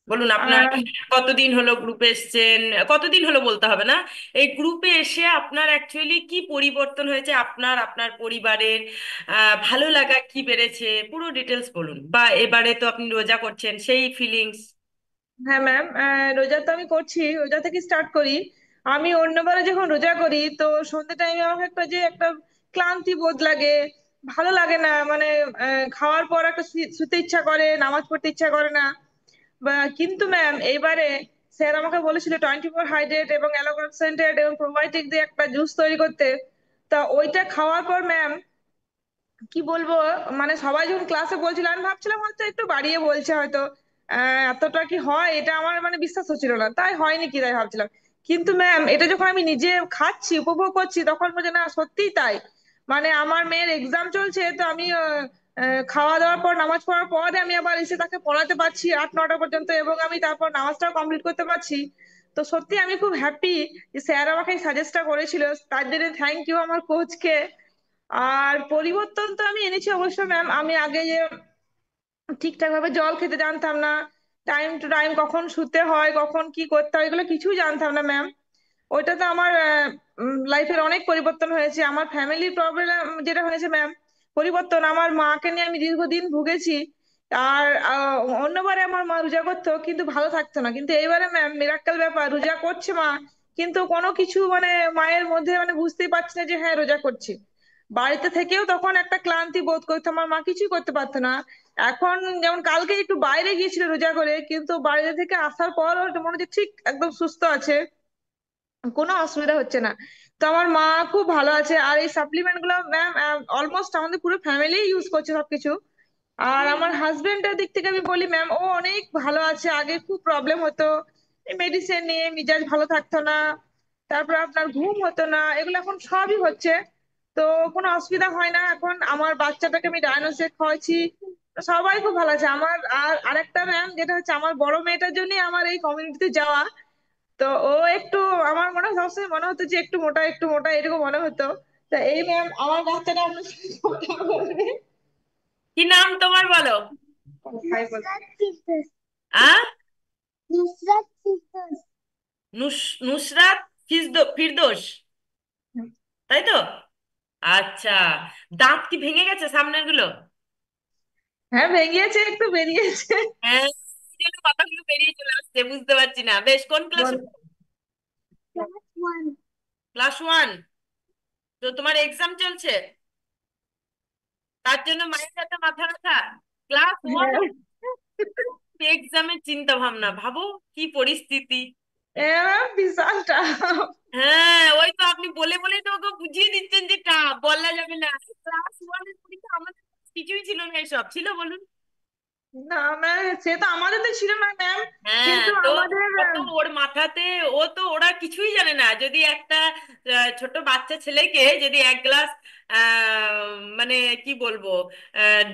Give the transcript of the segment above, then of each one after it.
বলুন আপনার আর কতদিন হলো গ্রুপে এসেছেন? কতদিন হলো বলতে হবে না, এই গ্রুপে এসে আপনার অ্যাকচুয়ালি কি পরিবর্তন হয়েছে, আপনার আপনার পরিবারের ভালো লাগা কি বেড়েছে, পুরো ডিটেলস বলুন। বা এবারে তো আপনি রোজা করছেন, সেই ফিলিংস। হ্যাঁ ম্যাম, রোজা তো আমি করছি, রোজা থেকে স্টার্ট করি। আমি অন্যবারে যখন রোজা করি তো সন্ধ্যে টাইমে আমাকে একটা ক্লান্তি বোধ লাগে, ভালো লাগে না, মানে খাওয়ার পর একটা শুতে ইচ্ছা করে, নামাজ পড়তে ইচ্ছা করে না। কিন্তু ম্যাম এইবারে স্যার আমাকে বলেছিল 24 হাইড্রেট এবং অ্যালো কনসেন্ট্রেট এবং প্রোবায়োটিক দিয়ে একটা জুস তৈরি করতে। তা ওইটা খাওয়ার পর ম্যাম কি বলবো, মানে সবাই যখন ক্লাসে বলছিল আমি ভাবছিলাম হয়তো একটু বাড়িয়ে বলছে হয়তো, এতটা কি হয় এটা আমার মানে বিশ্বাস হচ্ছিল না, তাই হয়নি কি তাই ভাবছিলাম। কিন্তু ম্যাম এটা যখন আমি নিজে খাচ্ছি, উপভোগ করছি, তখন বলছে না সত্যিই তাই। মানে আমার মেয়ের এক্সাম চলছে, তো আমি খাওয়া দাওয়ার পর নামাজ পড়ার পরে আমি আবার এসে তাকে পড়াতে পারছি 8-9টা পর্যন্ত, এবং আমি তারপর নামাজটাও কমপ্লিট করতে পারছি। তো সত্যি আমি খুব হ্যাপি যে স্যার আমাকে সাজেস্টটা করেছিল, তার জন্য থ্যাংক ইউ আমার কোচকে। আর পরিবর্তন তো আমি এনেছি অবশ্য ম্যাম। আমি আগে যে ঠিকঠাক ভাবে জল খেতে জানতাম না, টাইম টু টাইম কখন শুতে হয়, কখন কি করতে হয়, এগুলো কিছুই জানতাম না ম্যাম। ওইটা তো আমার লাইফের অনেক পরিবর্তন হয়েছে। আমার ফ্যামিলি প্রবলেম যেটা হয়েছে ম্যাম, পরিবর্তন, আমার মাকে নিয়ে আমি দীর্ঘদিন ভুগেছি। আর অন্যবারে আমার মা রোজা করতো কিন্তু ভালো থাকতো না, কিন্তু এইবারে ম্যাম মিরাক্কেল ব্যাপার, রোজা করছে মা কিন্তু কোনো কিছু মানে মায়ের মধ্যে মানে বুঝতেই পারছি না যে হ্যাঁ রোজা করছে। বাড়িতে থেকেও তখন একটা ক্লান্তি বোধ করতো, আমার মা কিছুই করতে পারতো না। এখন যেমন কালকে একটু বাইরে গিয়েছিল রোজা করে, কিন্তু বাইরে থেকে আসার পর ওর মনে হচ্ছে ঠিক একদম সুস্থ আছে, কোনো অসুবিধা হচ্ছে না। তো আমার মা খুব ভালো আছে। আর এই সাপ্লিমেন্ট গুলো ম্যাম অলমোস্ট আমাদের পুরো ফ্যামিলি ইউজ করছে সবকিছু। আর আমার হাজবেন্ডের দিক থেকে আমি বলি ম্যাম, ও অনেক ভালো আছে। আগে খুব প্রবলেম হতো মেডিসিন নিয়ে, মিজাজ ভালো থাকতো না, তারপর আপনার ঘুম হতো না, এগুলো এখন সবই হচ্ছে। তো কোনো অসুবিধা হয় না। এখন আমার বাচ্চাটাকে আমি ডায়নোসেট খাওয়াচ্ছি, তো সবাই খুব ভালো আছে আমার। আর আরেকটা ম্যাম যেটা হচ্ছে, আমার বড় মেয়েটার জন্য আমার এই কমিউনিটিতে যাওয়া। তো ও একটু, আমার মনে হয় সবসময় মনে হতো যে একটু মোটা একটু মোটা এরকম মনে হতো। তা এই ম্যাম আমার বাচ্চাটা আপনার সাথে কথা বলবে। কি নাম তোমার বলো? হাই বল। আ নুস নুসরাত ফিরদোস, তাই তো? আচ্ছা, দাঁত কি ভেঙে গেছে সামনের গুলো? হ্যাঁ বেরিয়েছে, একটু বেরিয়েছে। হ্যাঁ, এই জন্য কথাগুলো বেরিয়ে চলে আসছে, বুঝতে পারছি না বেশ কোন ক্লাস। বল। Class one? তো তোমার এক্সাম চলছে, তার জন্য মায়ের সাথে মাথা ব্যথা। ক্লাস ওয়ান, হ্যাঁ এক্সামের চিন্তা ভাবনা, ভাবো কি পরিস্থিতি। এরা বিশাল টাফ। হ্যাঁ, ওই তো আপনি বলে বলেই তো ওকে বুঝিয়ে দিচ্ছেন যে টা বলা যাবে না। ক্লাস ওয়ানের পরীক্ষা, আমাদের কিছুই ছিল না, এসব ছিল বলুন? না ম্যাম, সে তো আমাদের তো ছিল না ম্যাম, হ্যাঁ, কিন্তু তো আমাদের ও তো ওর মাথাতে, ও তো ওরা কিছুই জানে না। যদি একটা ছোট বাচ্চা ছেলেকে যদি এক গ্লাস মানে কি বলবো,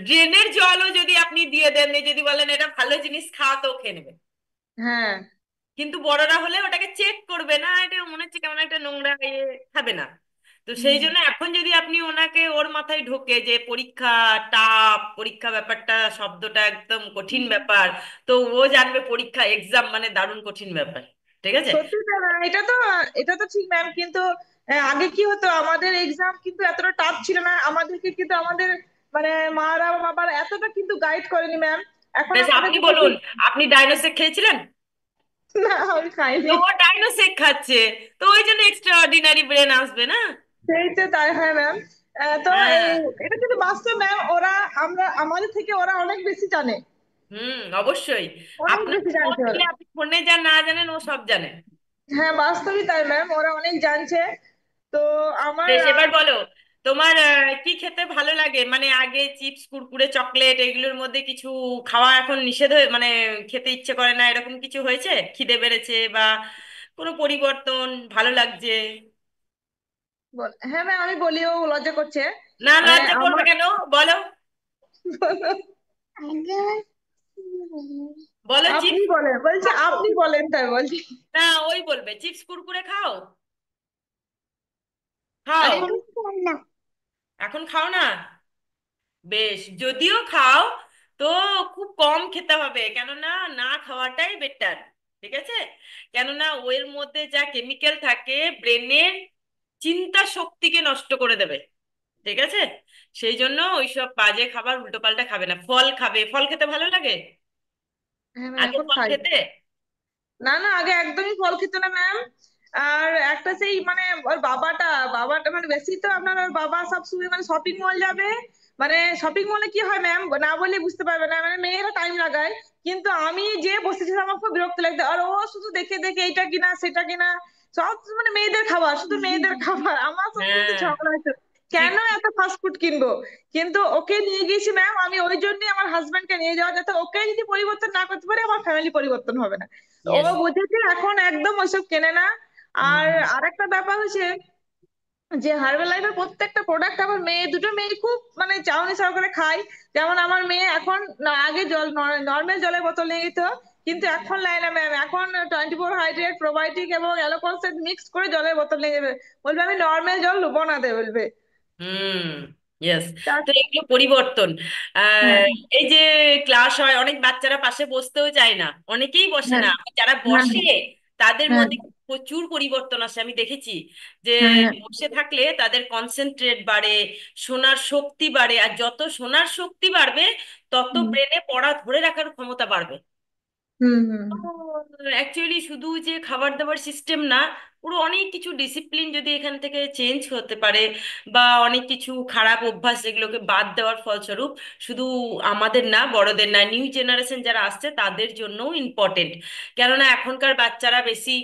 ড্রেনের জলও যদি আপনি দিয়ে দেন, দিয়ে যদি বলেন এটা ভালো জিনিস খাওয়া, তো ও খেয়ে নেবে। হ্যাঁ। কিন্তু বড়রা হলে ওটাকে চেক করবে না, এটা মনে হচ্ছে কেমন একটা নোংরা খাবে না। তো সেই হুম। জন্য এখন যদি আপনি ওনাকে, ওর মাথায় ঢোকে যে পরীক্ষা টাপ, পরীক্ষা ব্যাপারটা শব্দটা একদম কঠিন ব্যাপার, তো ও জানবে পরীক্ষা এক্সাম মানে দারুণ কঠিন ব্যাপার। ঠিক আছে। সত্যি তো না, এটা তো ঠিক ম্যাম, কিন্তু আগে কি হতো, আমাদের এক্সাম কিন্তু এতটা টাফ ছিল না, আমাদেরকে কিন্তু আমাদের মানে মারা বাবারা এতটা কিন্তু গাইড করেনি ম্যাম। এখন বেশ, আপনি আমাদেরকে প্রচুর। বলুন, আপনি ডাইনোসেক খেয়েছিলেন? না আমি তো খাইনি। ও ডাইনোসেক খাচ্ছে, তো ওই জন্য এক্সট্রা অর্ডিনারি ব্রেন আসবে না? সেই তো তাই হয় ম্যাম। তো এই, হ্যাঁ। এটা কিন্তু বাস্তব ম্যাম। ওরা, আমরা আমাদের থেকে ওরা অনেক বেশি জানে, হুম, অবশ্যই। অনেক আপনার বেশি ফোন জানছে ওরা। দিলে আপনি ফোনে যা না জানেন ও সব জানে। হ্যাঁ বাস্তবই তাই ম্যাম, ওরা অনেক জানছে। তো আমার বেশ, এবার বলো, তোমার কি খেতে ভালো লাগে? মানে আগে চিপস কুরকুরে চকলেট এগুলোর মধ্যে কিছু খাওয়া এখন নিষেধ হয়ে, মানে খেতে ইচ্ছে করে না, এরকম কিছু হয়েছে? খিদে বেড়েছে বা কোনো পরিবর্তন, ভালো লাগছে? হ্যাঁ ম্যাম আমি বলি, ও লজ্জা করছে। না, মানে লজ্জা করবে আমার কেন? বলো, বলো আপনি চিপস। বলেন, বলছে আপনি বলেন তাই বলছি। না, ওই বলবে চিপস কুরকুরে খাও, খাও। এখন না। এখন খাও না? বেশ, যদিও খাও তো খুব কম খেতে হবে, কেননা না খাওয়াটাই বেটার। ঠিক আছে? কেননা ওর মধ্যে যা কেমিক্যাল থাকে ব্রেনের চিন্তা শক্তিকে নষ্ট করে দেবে। ঠিক আছে? সেই জন্য ওইসব বাজে খাবার উল্টোপাল্টা খাবে না, ফল খাবে। ফল খেতে ভালো লাগে? হ্যাঁ ম্যাম, আগে এখন ফল খাই। খেতে? না না, আগে একদমই ফল খেত না ম্যাম। আর একটা সেই মানে ওর বাবাটা বাবাটা মানে বেশি তো আপনার ওর বাবা সব সময় মানে শপিং মল যাবে। মানে শপিং মলে কি হয় ম্যাম, না বলে বুঝতে পারবে না, মানে মেয়েরা টাইম লাগায়। কিন্তু আমি যে বসেছিলাম আমার খুব বিরক্ত লাগতো, আর ও শুধু দেখে দেখে এইটা কিনা সেটা কিনা, সব মানে মেয়েদের খাবার, শুধু মেয়েদের খাবার। আমার সঙ্গে কিন্তু হ্যাঁ, ঝগড়া হয়েছে, ঠিক কেন ঠিক। এত ফাস্ট ফুড কিনবো। কিন্তু ওকে নিয়ে গেছি ম্যাম, আমি ওই জন্যই আমার হাজবেন্ডকে নিয়ে যাওয়া, যাতে ওকে যদি পরিবর্তন না করতে পারে আমার ফ্যামিলি পরিবর্তন হবে না। ও ইয়েস। বুঝেছে, এখন একদম ওইসব কেনে না। আর আরেকটা ব্যাপার হচ্ছে যে হার্বাল লাইফের প্রত্যেকটা প্রোডাক্ট আমার মেয়ে, দুটো মেয়ে খুব মানে চাউনি সহকারে খায়। যেমন আমার মেয়ে এখন আগে জল নর্মাল জলের বোতল নিয়ে যেত, কিন্তু এখন লাই না ম্যাম, এখন 24 হাইড্রেট প্রোবায়োটিক এবং অ্যালোকনসেন্ট মিক্স করে জলের বোতল নিয়ে যাবে। বলবে আমি নর্মাল জল নেবো না, দে বলবে। হুম। ইয়েস। তা- তো এগুলো পরিবর্তন। হ্যাঁ এই যে ক্লাস হয়, অনেক বাচ্চারা পাশে বসতেও চায় না, অনেকেই বসে হ্যাঁ না। যারা হ্যাঁ বসে তাদের হ্যাঁ মধ্যে প্রচুর পরিবর্তন আসে, আমি দেখেছি যে হ্যাঁ হ্যাঁ। বসে থাকলে তাদের কনসেন্ট্রেট বাড়ে, শোনার শক্তি বাড়ে, আর যত শোনার শক্তি বাড়বে তত হুম ব্রেনে পড়া ধরে রাখার ক্ষমতা বাড়বে। হুম হুম অ্যাকচুয়ালি শুধু যে খাবার দাবার সিস্টেম না, পুরো অনেক কিছু ডিসিপ্লিন যদি এখান থেকে চেঞ্জ হতে পারে, বা অনেক কিছু খারাপ অভ্যাস যেগুলোকে বাদ দেওয়ার ফলস্বরূপ শুধু আমাদের না, বড়দের না, নিউ জেনারেশন যারা আসছে তাদের জন্যও ইম্পর্টেন্ট। কেননা এখনকার বাচ্চারা বেশি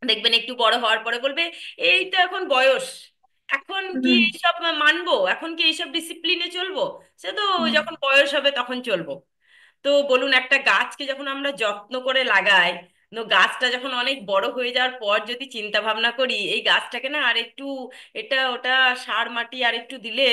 দেখবেন একটু বড় হওয়ার পরে বলবে এই তো এখন বয়স, এখন কি হুম এইসব মানবো, এখন কি এইসব ডিসিপ্লিনে চলবো, সে তো হুম যখন বয়স হবে তখন চলবো। তো বলুন, একটা গাছকে যখন আমরা যত্ন করে লাগাই, তো গাছটা যখন অনেক বড় হয়ে যাওয়ার পর যদি চিন্তা ভাবনা করি এই গাছটাকে না আর একটু এটা ওটা সার মাটি আর একটু দিলে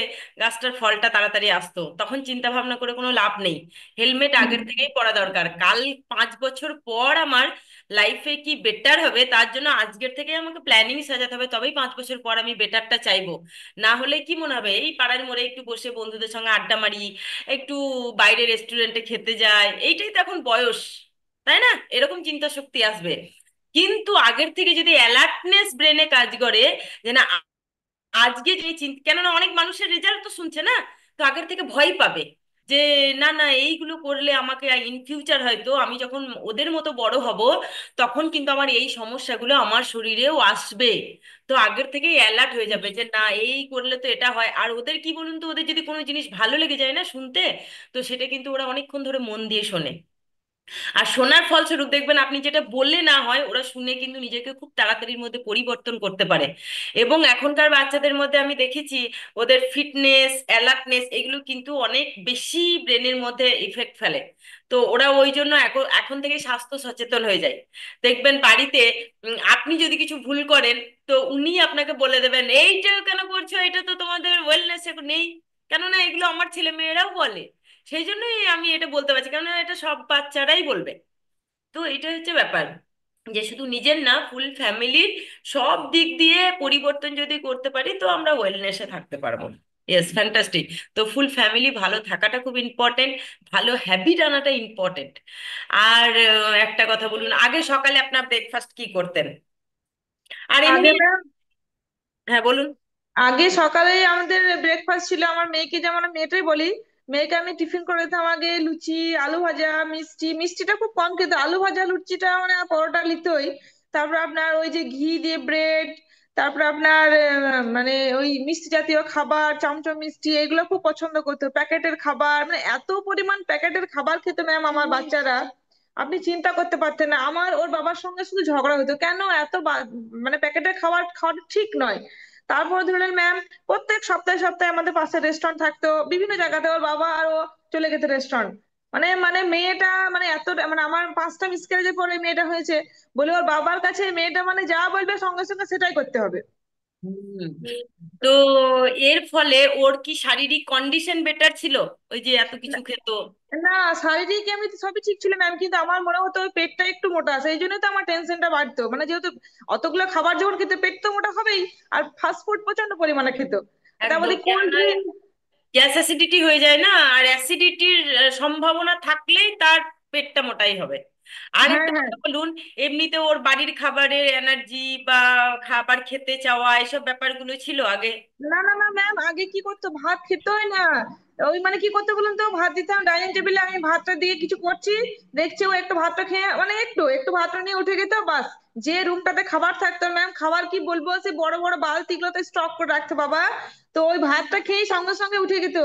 গাছটার ফলটা তাড়াতাড়ি আসতো, তখন চিন্তা ভাবনা করে কোনো লাভ নেই। হেলমেট হুম আগের থেকেই পরা দরকার। কাল 5 বছর পর আমার লাইফে কি বেটার হবে তার জন্য আজকের থেকে আমাকে প্ল্যানিং সাজাতে হবে, তবেই 5 বছর পর আমি বেটারটা চাইবো। না হলে কি মনে হবে এই পাড়ার মোড়ে একটু বসে বন্ধুদের সঙ্গে আড্ডা মারি, একটু বাইরে রেস্টুরেন্টে খেতে যায়, এইটাই তো এখন বয়স, তাই না? এরকম চিন্তা শক্তি আসবে। কিন্তু আগের থেকে যদি অ্যালার্টনেস ব্রেনে কাজ করে, যে না আজকে যে চিন্তা, কেননা অনেক মানুষের রেজাল্ট তো শুনছে না, তো আগের থেকে ভয় পাবে যে না না এইগুলো করলে আমাকে ইন ফিউচার হয়তো আমি যখন ওদের মতো বড় হব তখন কিন্তু আমার এই সমস্যাগুলো আমার শরীরেও আসবে। তো আগের থেকেই অ্যালার্ট হয়ে যাবে যে না এই করলে তো এটা হয়। আর ওদের কি বলুন তো, ওদের যদি কোনো জিনিস ভালো লেগে যায় না শুনতে, তো সেটা কিন্তু ওরা অনেকক্ষণ ধরে মন দিয়ে শোনে। আর শোনার ফলস্বরূপ দেখবেন আপনি যেটা বললে না হয়, ওরা শুনে কিন্তু নিজেকে খুব তাড়াতাড়ির মধ্যে পরিবর্তন করতে পারে। এবং এখনকার বাচ্চাদের মধ্যে আমি দেখেছি ওদের ফিটনেস অ্যালার্টনেস এগুলো কিন্তু অনেক বেশি ব্রেনের মধ্যে ইফেক্ট ফেলে। তো ওরা ওই জন্য এখন এখন থেকে স্বাস্থ্য সচেতন হয়ে যায়। দেখবেন বাড়িতে আপনি যদি কিছু ভুল করেন, তো উনি আপনাকে বলে দেবেন এইটা কেন করছো, এটা তো তোমাদের ওয়েলনেস নেই। কেননা এগুলো আমার ছেলে মেয়েরাও বলে। সেই জন্যই আমি এটা বলতে পারছি, কারণ এটা সব বাচ্চারাই বলবে। তো এটা হচ্ছে ব্যাপার, যে শুধু নিজের না, ফুল ফ্যামিলির সব দিক দিয়ে পরিবর্তন যদি করতে পারি তো আমরা ওয়েলনেসে থাকতে পারবো। Yes, fantastic. তো ফুল ফ্যামিলি ভালো থাকাটা খুব ইম্পর্টেন্ট, ভালো হ্যাবিট আনাটা ইম্পর্টেন্ট। আর একটা কথা বলুন, আগে সকালে আপনার ব্রেকফাস্ট কি করতেন? আর এমনি। আগে ম্যাম, হ্যাঁ বলুন। আগে সকালে আমাদের ব্রেকফাস্ট ছিল, আমার মেয়েকে, যেমন আমি মেয়েটাই বলি, মেয়েকে আমি টিফিন করে দিতাম আগে লুচি, আলু ভাজা, মিষ্টি। মিষ্টিটা খুব কম খেত, আলু ভাজা লুচিটা মানে পরোটা নিতই। তারপর আপনার ওই যে ঘি দিয়ে ব্রেড, তারপর আপনার মানে ওই মিষ্টি জাতীয় খাবার, চমচম মিষ্টি, এগুলো খুব পছন্দ করতো। প্যাকেটের খাবার, মানে এত পরিমাণ প্যাকেটের খাবার খেতে ম্যাম আমার বাচ্চারা, আপনি চিন্তা করতে পারতেন না। আমার ওর বাবার সঙ্গে শুধু ঝগড়া হতো, কেন এত মানে প্যাকেটের খাবার খাওয়া ঠিক নয়। তারপর ধরলেন ম্যাম, প্রত্যেক সপ্তাহে সপ্তাহে আমাদের পাশে রেস্টুরেন্ট থাকতো বিভিন্ন জায়গাতে, ওর বাবা আর ও চলে গেছে রেস্টুরেন্ট। মানে মানে মেয়েটা মানে এত মানে আমার 5টা মিসক্যারেজের পরে মেয়েটা হয়েছে বলে ওর বাবার কাছে মেয়েটা মানে যা বলবে সঙ্গে সঙ্গে সেটাই করতে হবে। হুম। তো এর ফলে ওর কি শারীরিক কন্ডিশন বেটার ছিল, ওই যে এত কিছু খেত? না, শারীরিক এমনিতে সবই ঠিক ছিল ম্যাম, কিন্তু আমার মনে হতো ওই পেটটা একটু মোটা, সেই জন্যই তো আমার টেনশনটা বাড়তো। মানে যেহেতু অতগুলো খাবার যখন খেতে, পেট তো মোটা হবেই। আর ফাস্ট ফুড প্রচন্ড পরিমাণে খেত, তা বলি একদম। কোল্ড কেননা ড্রিঙ্ক। গ্যাস অ্যাসিডিটি হয়ে যায় না, আর অ্যাসিডিটির সম্ভাবনা থাকলেই তার পেটটা মোটাই হবে। আর হ্যাঁ একটা হ্যাঁ। কথা বলুন, এমনিতে ওর বাড়ির খাবারের এনার্জি বা খাবার খেতে চাওয়া এসব ব্যাপারগুলো ছিল আগে? না না না ম্যাম, আগে কি করতো, ভাত খেতোই না। ওই মানে কি করতো বলুন তো, ভাত দিতাম ডাইনিং টেবিলে, আমি ভাতটা দিয়ে কিছু করছি, দেখছি ও একটু ভাতটা খেয়ে মানে একটু একটু ভাতটা নিয়ে উঠে যেত বাস। যে রুমটাতে খাবার থাকতো ম্যাম, খাবার কি বলবো, সে বড় বড় বালতিগুলোতে স্টক করে রাখতো বাবা। তো ওই ভাতটা খেয়ে সঙ্গে সঙ্গে উঠে যেত।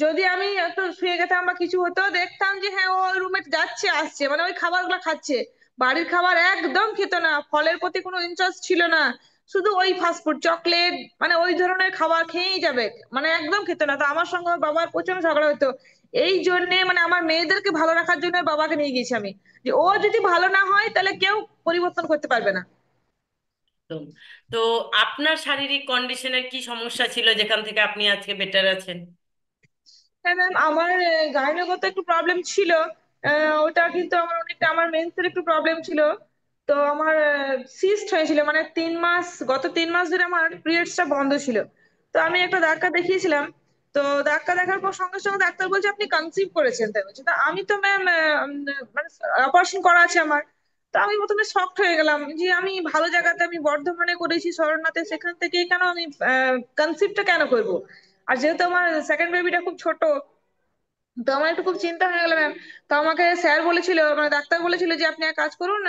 যদি আমি একটু শুয়ে গেতাম বা কিছু হতো, দেখতাম যে হ্যাঁ ও ওই রুমে যাচ্ছে আসছে, মানে ওই খাবারগুলো খাচ্ছে। বাড়ির খাবার একদম খেত না, ফলের প্রতি কোনো ইন্টারেস্ট ছিল না, শুধু ওই ফাস্টফুড চকলেট মানে ওই ধরনের খাবার খেয়েই যাবে, মানে একদম খেত না। তো আমার সঙ্গে ওর বাবার প্রচন্ড ঝগড়া হতো। এই জন্যে মানে আমার মেয়েদেরকে ভালো রাখার জন্য ওর বাবাকে নিয়ে গেছি আমি, যে ও যদি ভালো না হয় তাহলে কেউ পরিবর্তন করতে পারবে না। তো তো আপনার শারীরিক কন্ডিশনের কি সমস্যা ছিল যেখান থেকে আপনি আজকে বেটার আছেন? হ্যাঁ ম্যাম, আমার গাইনোগত একটু প্রবলেম ছিল। ওটা কিন্তু আমার অনেকটা, আমার মেন্সের একটু প্রবলেম ছিল। তো আমার সিস্ট হয়েছিল, মানে 3 মাস, গত 3 মাস ধরে আমার পিরিয়ডসটা বন্ধ ছিল। তো আমি একটা ডাক্তার দেখিয়েছিলাম। তো ডাক্তার দেখার পর সঙ্গে সঙ্গে ডাক্তার বলছে আপনি কনসিভ করেছেন, তাই বলছে। তা আমি তো ম্যাম মানে অপারেশন করা আছে আমার। তো আমি প্রথমে শকড হয়ে গেলাম যে আমি ভালো জায়গাতে, আমি বর্ধমানে করেছি শরণাতে, সেখান থেকে কেন আমি কনসিভটা কেন করব। আর যেহেতু আমার সেকেন্ড বেবিটা খুব ছোট, তো আমার একটু খুব চিন্তা হয়ে গেল ম্যাম। তো আমাকে স্যার বলেছিল, মানে ডাক্তার বলেছিল যে আপনি এক কাজ করুন,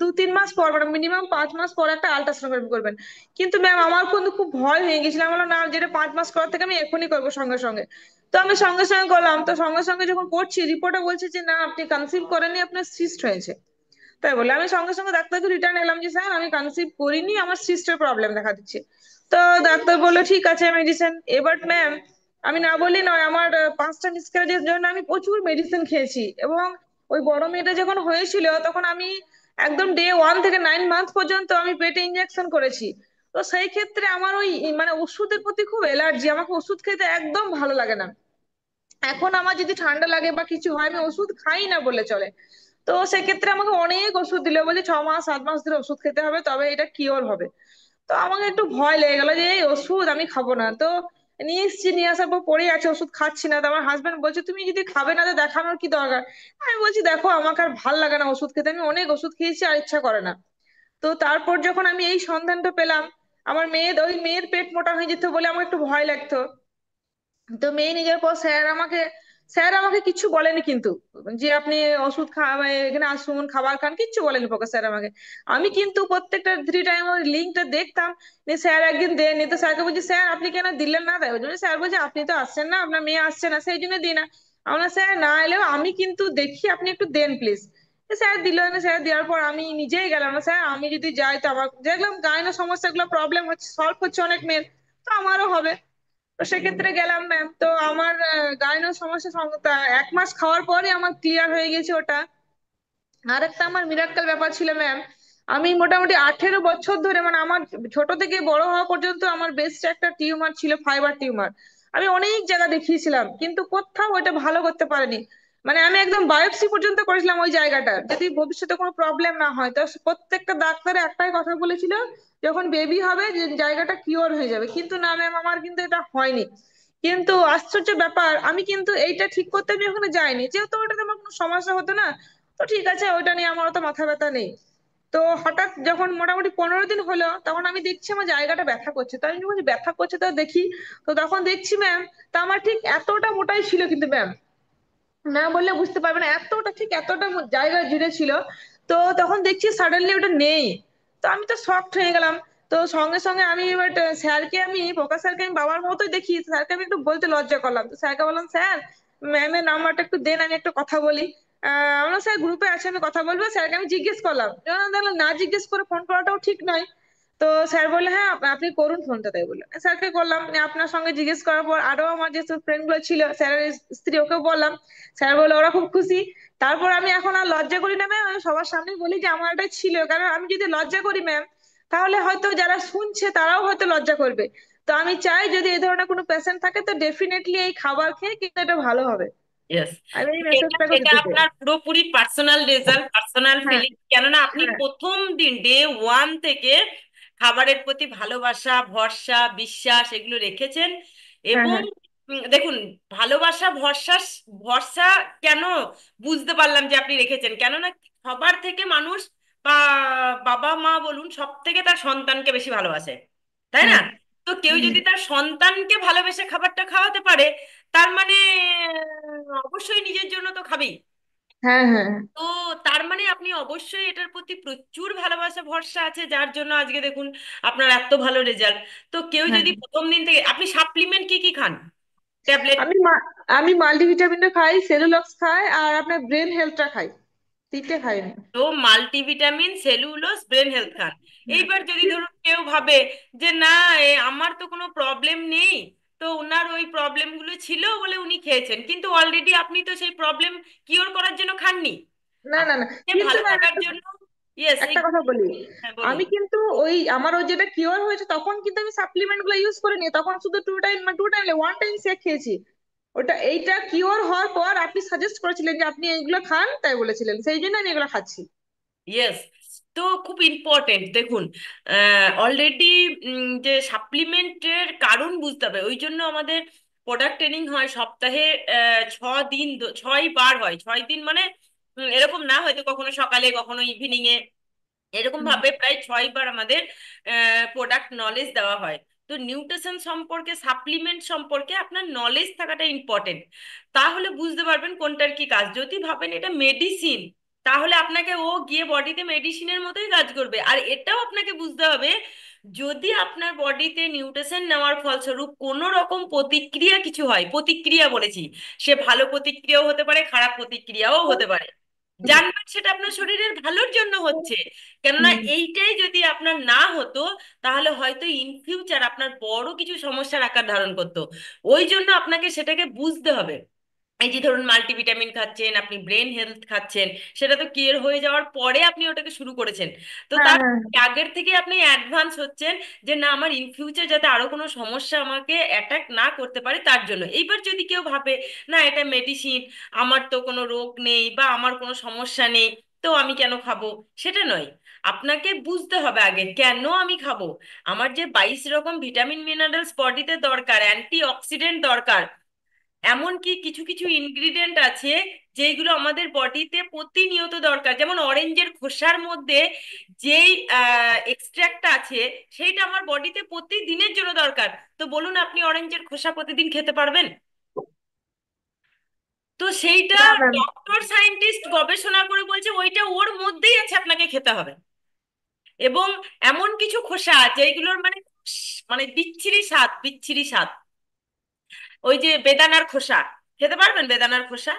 2-3 মাস পর মানে মিনিমাম 5 মাস পর একটা আল্ট্রাসোনোগ্রাফি করবেন। কিন্তু ম্যাম আমার কিন্তু খুব ভয় হয়ে গেছিল, আমি বললাম না, যেটা 5 মাস করার থেকে আমি এখনই করবো সঙ্গে সঙ্গে। তো আমি সঙ্গে সঙ্গে করলাম। তো সঙ্গে সঙ্গে যখন করছি, রিপোর্টে বলছে যে না আপনি কনসিভ করেননি, আপনার সিস্ট হয়েছে। তাই বলে আমি সঙ্গে সঙ্গে ডাক্তারকে রিটার্ন এলাম যে স্যার আমি কনসিভ করিনি, আমার সিস্টের প্রবলেম দেখা দিচ্ছে। তো ডাক্তার বললো ঠিক আছে মেডিসিন। এবার ম্যাম আমি না বললি নয়, আমার 5টা মিসক্যারেজের জন্য আমি প্রচুর মেডিসিন খেয়েছি। এবং ওই বড় মেয়েটা যখন হয়েছিল তখন আমি একদম ডে 1 থেকে 9 মান্থ পর্যন্ত আমি পেটে ইঞ্জেকশন করেছি। তো সেই ক্ষেত্রে আমার ওই মানে ওষুধের প্রতি খুব এলার্জি, আমাকে ওষুধ খেতে একদম ভালো লাগে না। এখন আমার যদি ঠান্ডা লাগে বা কিছু হয়, আমি ওষুধ খাই না বলে চলে। তো সেক্ষেত্রে আমাকে অনেক ওষুধ দিল, বলে 6 মাস 7 মাস ধরে ওষুধ খেতে হবে তবে এটা কিওর হবে। তো আমাকে একটু ভয় লেগে গেল যে এই ওষুধ আমি খাবো না। তো নিয়ে এসেছি, নিয়ে আসার পর পড়ে আছে, ওষুধ খাচ্ছি না। তো আমার হাজবেন্ড বলছে তুমি যদি খাবে না তো দেখানোর কি দরকার। আমি বলছি দেখো আমাকে আর ভাল লাগে না ওষুধ খেতে, আমি অনেক ওষুধ খেয়েছি আর ইচ্ছা করে না। তো তারপর যখন আমি এই সন্ধানটা পেলাম, আমার ওই মেয়ের পেট মোটা হয়ে যেত বলে আমার একটু ভয় লাগতো। তো মেয়ে নিজের পর স্যার আমাকে কিছু বলেনি কিন্তু, যে আপনি ওষুধ এখানে আসুন খাবার খান, কিচ্ছু বলেনি পোকা স্যার আমাকে। আমি কিন্তু প্রত্যেকটা 3 টাইম ওই লিঙ্কটা দেখতাম। স্যার একদিন দেননি, তো স্যারকে বলছি স্যার আপনি কেন দিলেন না, তাই ওই জন্য স্যার বলছে আপনি তো আসছেন না, আপনার মেয়ে আসছে না সেই জন্য দিই না। আমরা স্যার না এলেও আমি কিন্তু দেখি, আপনি একটু দেন প্লিজ। স্যার দিল না, স্যার দেওয়ার পর আমি নিজেই গেলাম না, স্যার আমি যদি যাই তো আমার দেখলাম গায়ে না সমস্যাগুলো প্রবলেম হচ্ছে, সলভ হচ্ছে অনেক মেয়ের, তো আমারও হবে। তো সেক্ষেত্রে গেলাম ম্যাম, তো আমার গাইনোর সমস্যা 1 মাস খাওয়ার পরে আমার ক্লিয়ার হয়ে গেছে ওটা। আর একটা আমার মিরাক্কেল ব্যাপার ছিল ম্যাম, আমি মোটামুটি 18 বছর ধরে, মানে আমার ছোট থেকে বড় হওয়া পর্যন্ত আমার বেস্ট একটা টিউমার ছিল, ফাইবার টিউমার। আমি অনেক জায়গা দেখিয়েছিলাম কিন্তু কোথাও ওটা ভালো করতে পারেনি। মানে আমি একদম বায়োপসি পর্যন্ত করেছিলাম ওই জায়গাটা, যদি ভবিষ্যতে কোনো প্রবলেম না হয়। তো প্রত্যেকটা ডাক্তারে একটাই কথা বলেছিল, যখন বেবি হবে যে জায়গাটা কিওর হয়ে যাবে, কিন্তু না ম্যাম আমার কিন্তু এটা হয়নি। কিন্তু আশ্চর্য ব্যাপার, আমি কিন্তু এইটা ঠিক করতে আমি ওখানে যাইনি, যেহেতু ওটাতে আমার কোনো সমস্যা হতো না। তো ঠিক আছে ওইটা নিয়ে আমার অত মাথা ব্যথা নেই। তো হঠাৎ যখন মোটামুটি 15 দিন হলো, তখন আমি দেখছি আমার জায়গাটা ব্যথা করছে, তো আমি বলছি ব্যথা করছে তো দেখি। তো তখন দেখছি ম্যাম, তা আমার ঠিক এতটা মোটাই ছিল কিন্তু ম্যাম, না বললে বুঝতে পারবে না, এতটা ঠিক এতটা জায়গা জুড়ে ছিল। তো তখন দেখছি সাডেনলি ওটা নেই। তো আমি তো শকড হয়ে গেলাম। তো সঙ্গে সঙ্গে আমি এবার স্যারকে, আমি প্রকাশ স্যারকে আমি বাবার মতোই দেখি, স্যারকে আমি একটু বলতে লজ্জা করলাম। তো স্যারকে বললাম স্যার ম্যামের নাম্বারটা একটু দেন, আমি একটু কথা বলি। আমরা স্যার গ্রুপে আছে আমি কথা বলবো, স্যারকে আমি জিজ্ঞেস করলাম, দেখলাম না জিজ্ঞেস করে ফোন করাটাও ঠিক নয়। তো স্যার বললে হ্যাঁ আপনি করুন ফোনটা, তাই বললেন। স্যারকে করলাম, নিয়ে আপনার সঙ্গে জিজ্ঞেস করার পর আরো আমার যে ফ্রেন্ড গুলো ছিল স্যারের স্ত্রী, ওকেও বললাম। স্যার বলে ওরা খুব খুশি। তারপর আমি এখন আর লজ্জা করি না ম্যাম, আমি সবার সামনে বলি যে আমার এটা ছিল, কারণ আমি যদি লজ্জা করি ম্যাম, তাহলে হয়তো যারা শুনছে তারাও হয়তো লজ্জা করবে। তো আমি চাই যদি এই ধরনের কোনো পেশেন্ট থাকে তো ডেফিনেটলি এই খাবার খেয়ে কিন্তু এটা ভালো হবে। ইয়েস, আমি এই এটা মেসেজটাকে এটা দিতে চাই। আপনার পুরোপুরি পার্সোনাল রেজাল্ট, পার্সোনাল হ্যাঁ ফিলিং, কেননা আপনি হ্যাঁ প্রথম দিন ডে 1 থেকে খাবারের প্রতি ভালোবাসা, ভরসা, বিশ্বাস এগুলো রেখেছেন। হ্যাঁ এবং হ্যাঁ দেখুন, ভালোবাসা ভরসা, ভরসা কেন বুঝতে পারলাম যে আপনি রেখেছেন, কেননা সবার থেকে মানুষ বা বাবা মা বলুন সব থেকে তার সন্তানকে বেশি ভালোবাসে, তাই না? হ্যাঁ। তো কেউ হুম। যদি তার সন্তানকে ভালোবেসে খাবারটা খাওয়াতে পারে, তার মানে অবশ্যই নিজের জন্য তো খাবেই। হ্যাঁ, হ্যাঁ, তো তার মানে আপনি অবশ্যই এটার প্রতি প্রচুর ভালোবাসা ভরসা আছে, যার জন্য আজকে দেখুন আপনার এত ভালো রেজাল্ট। তো কেউ হ্যাঁ। যদি প্রথম দিন থেকে, আপনি সাপ্লিমেন্ট কি কি খান? ট্যাবলেট? আমি মাল্টিভিটামিনটা খাই, সেলুলক্স খাই, আর আপনার ব্রেন হেলথটা খাই। তিনটে খাই আমি। তো মাল্টিভিটামিন, সেলুলোজ, ব্রেন হেলথ খান। এইবার যদি ধরুন কেউ ভাবে যে না, আমার তো কোনো প্রবলেম নেই, তো ওনার ওই প্রবলেমগুলো ছিল বলে উনি খেয়েছেন, কিন্তু অলরেডি আপনি তো সেই প্রবলেম কিওর করার জন্য খাননি, না, না, না, আপনাকে কিন্তু ভালো ম্যাম থাকার জন্য। ইয়েস, এই। একটা কথা বলি। হ্যাঁ, বলুন। আমি কিন্তু ওই যেটা কিওর হয়েছে তখন কিন্তু আমি সাপ্লিমেন্ট গুলো ইউজ করিনি, তখন শুধু টু টাইম 1 টাইম সেক খেয়েছি। এইটা কিওর হওয়ার পর আপনি সাজেস্ট করেছিলেন যে আপনি এইগুলো খান, তাই বলেছিলেন, সেই জন্য আমি এগুলো খাচ্ছি। ইয়েস। তো খুব ইম্পর্টেন্ট দেখুন, অলরেডি যে সাপ্লিমেন্টের কারণ বুঝতে হবে, ওই জন্য আমাদের প্রোডাক্ট ট্রেনিং হয় সপ্তাহে 6 দিন, 6বার হয়। 6 দিন মানে এরকম না, হয়তো কখনো সকালে কখনো ইভিনিং এ, এরকম হুম। ভাবে প্রায় 6বার আমাদের প্রোডাক্ট নলেজ দেওয়া হয়। তো নিউট্রিশন সম্পর্কে, সাপ্লিমেন্ট সম্পর্কে আপনার নলেজ থাকাটা ইম্পর্টেন্ট। তাহলে বুঝতে পারবেন কোনটার কি কাজ। যদি ভাবেন এটা মেডিসিন, তাহলে আপনাকে ও গিয়ে বডিতে মেডিসিনের মতোই কাজ করবে। আর এটাও আপনাকে বুঝতে হবে, যদি আপনার বডিতে নিউট্রিশন নেওয়ার ফলস্বরূপ কোনো রকম প্রতিক্রিয়া কিছু হয়, প্রতিক্রিয়া বলেছি, সে ভালো প্রতিক্রিয়াও হতে পারে, খারাপ প্রতিক্রিয়াও হতে পারে, জানবেন সেটা আপনার শরীরের ভালোর জন্য হচ্ছে। কেননা হুম। এইটাই যদি আপনার না হতো, তাহলে হয়তো ইন ফিউচার আপনার বড় কিছু সমস্যার আকার ধারণ করতো। ওই জন্য আপনাকে সেটাকে বুঝতে হবে। এই যে ধরুন মাল্টিভিটামিন খাচ্ছেন, আপনি ব্রেন হেলথ খাচ্ছেন, সেটা তো ক্লিয়ার হয়ে যাওয়ার পরে আপনি ওটাকে শুরু করেছেন। তো হ্যাঁ, তার হ্যাঁ। আগের থেকে আপনি অ্যাডভান্স হচ্ছেন, যে না, আমার ইন ফিউচার যাতে আরো কোনো সমস্যা আমাকে অ্যাটাক না করতে পারে তার জন্য। এইবার যদি কেউ ভাবে না এটা মেডিসিন, আমার তো কোনো রোগ নেই বা আমার কোনো সমস্যা নেই, তো আমি কেন খাবো, সেটা নয়। আপনাকে বুঝতে হবে আগে কেন আমি খাবো। আমার যে 22 রকম ভিটামিন মিনারেলস বডিতে দরকার, অ্যান্টি অক্সিডেন্ট দরকার, এমনকি কিছু কিছু ইনগ্রিডিয়েন্ট আছে যেগুলো আমাদের বডিতে প্রতিনিয়ত দরকার। যেমন অরেঞ্জের খোসার মধ্যে যেই এক্সট্রাক্টটা আছে, সেইটা আমার বডিতে প্রতিদিনের জন্য দরকার। তো বলুন, আপনি অরেঞ্জের খোসা প্রতিদিন খেতে পারবেন? তো সেইটা না, ম্যাম। ডক্টর সায়েন্টিস্ট গবেষণা করে বলছে ওইটা ওর মধ্যেই আছে, আপনাকে খেতে হবে। এবং এমন কিছু খোসা যেগুলোর মানে মানে বিচ্ছিরি স্বাদ, বিচ্ছিরি স্বাদ। ওই যে বেদানার খোসা, খেতে পারবেন বেদানার খোসা?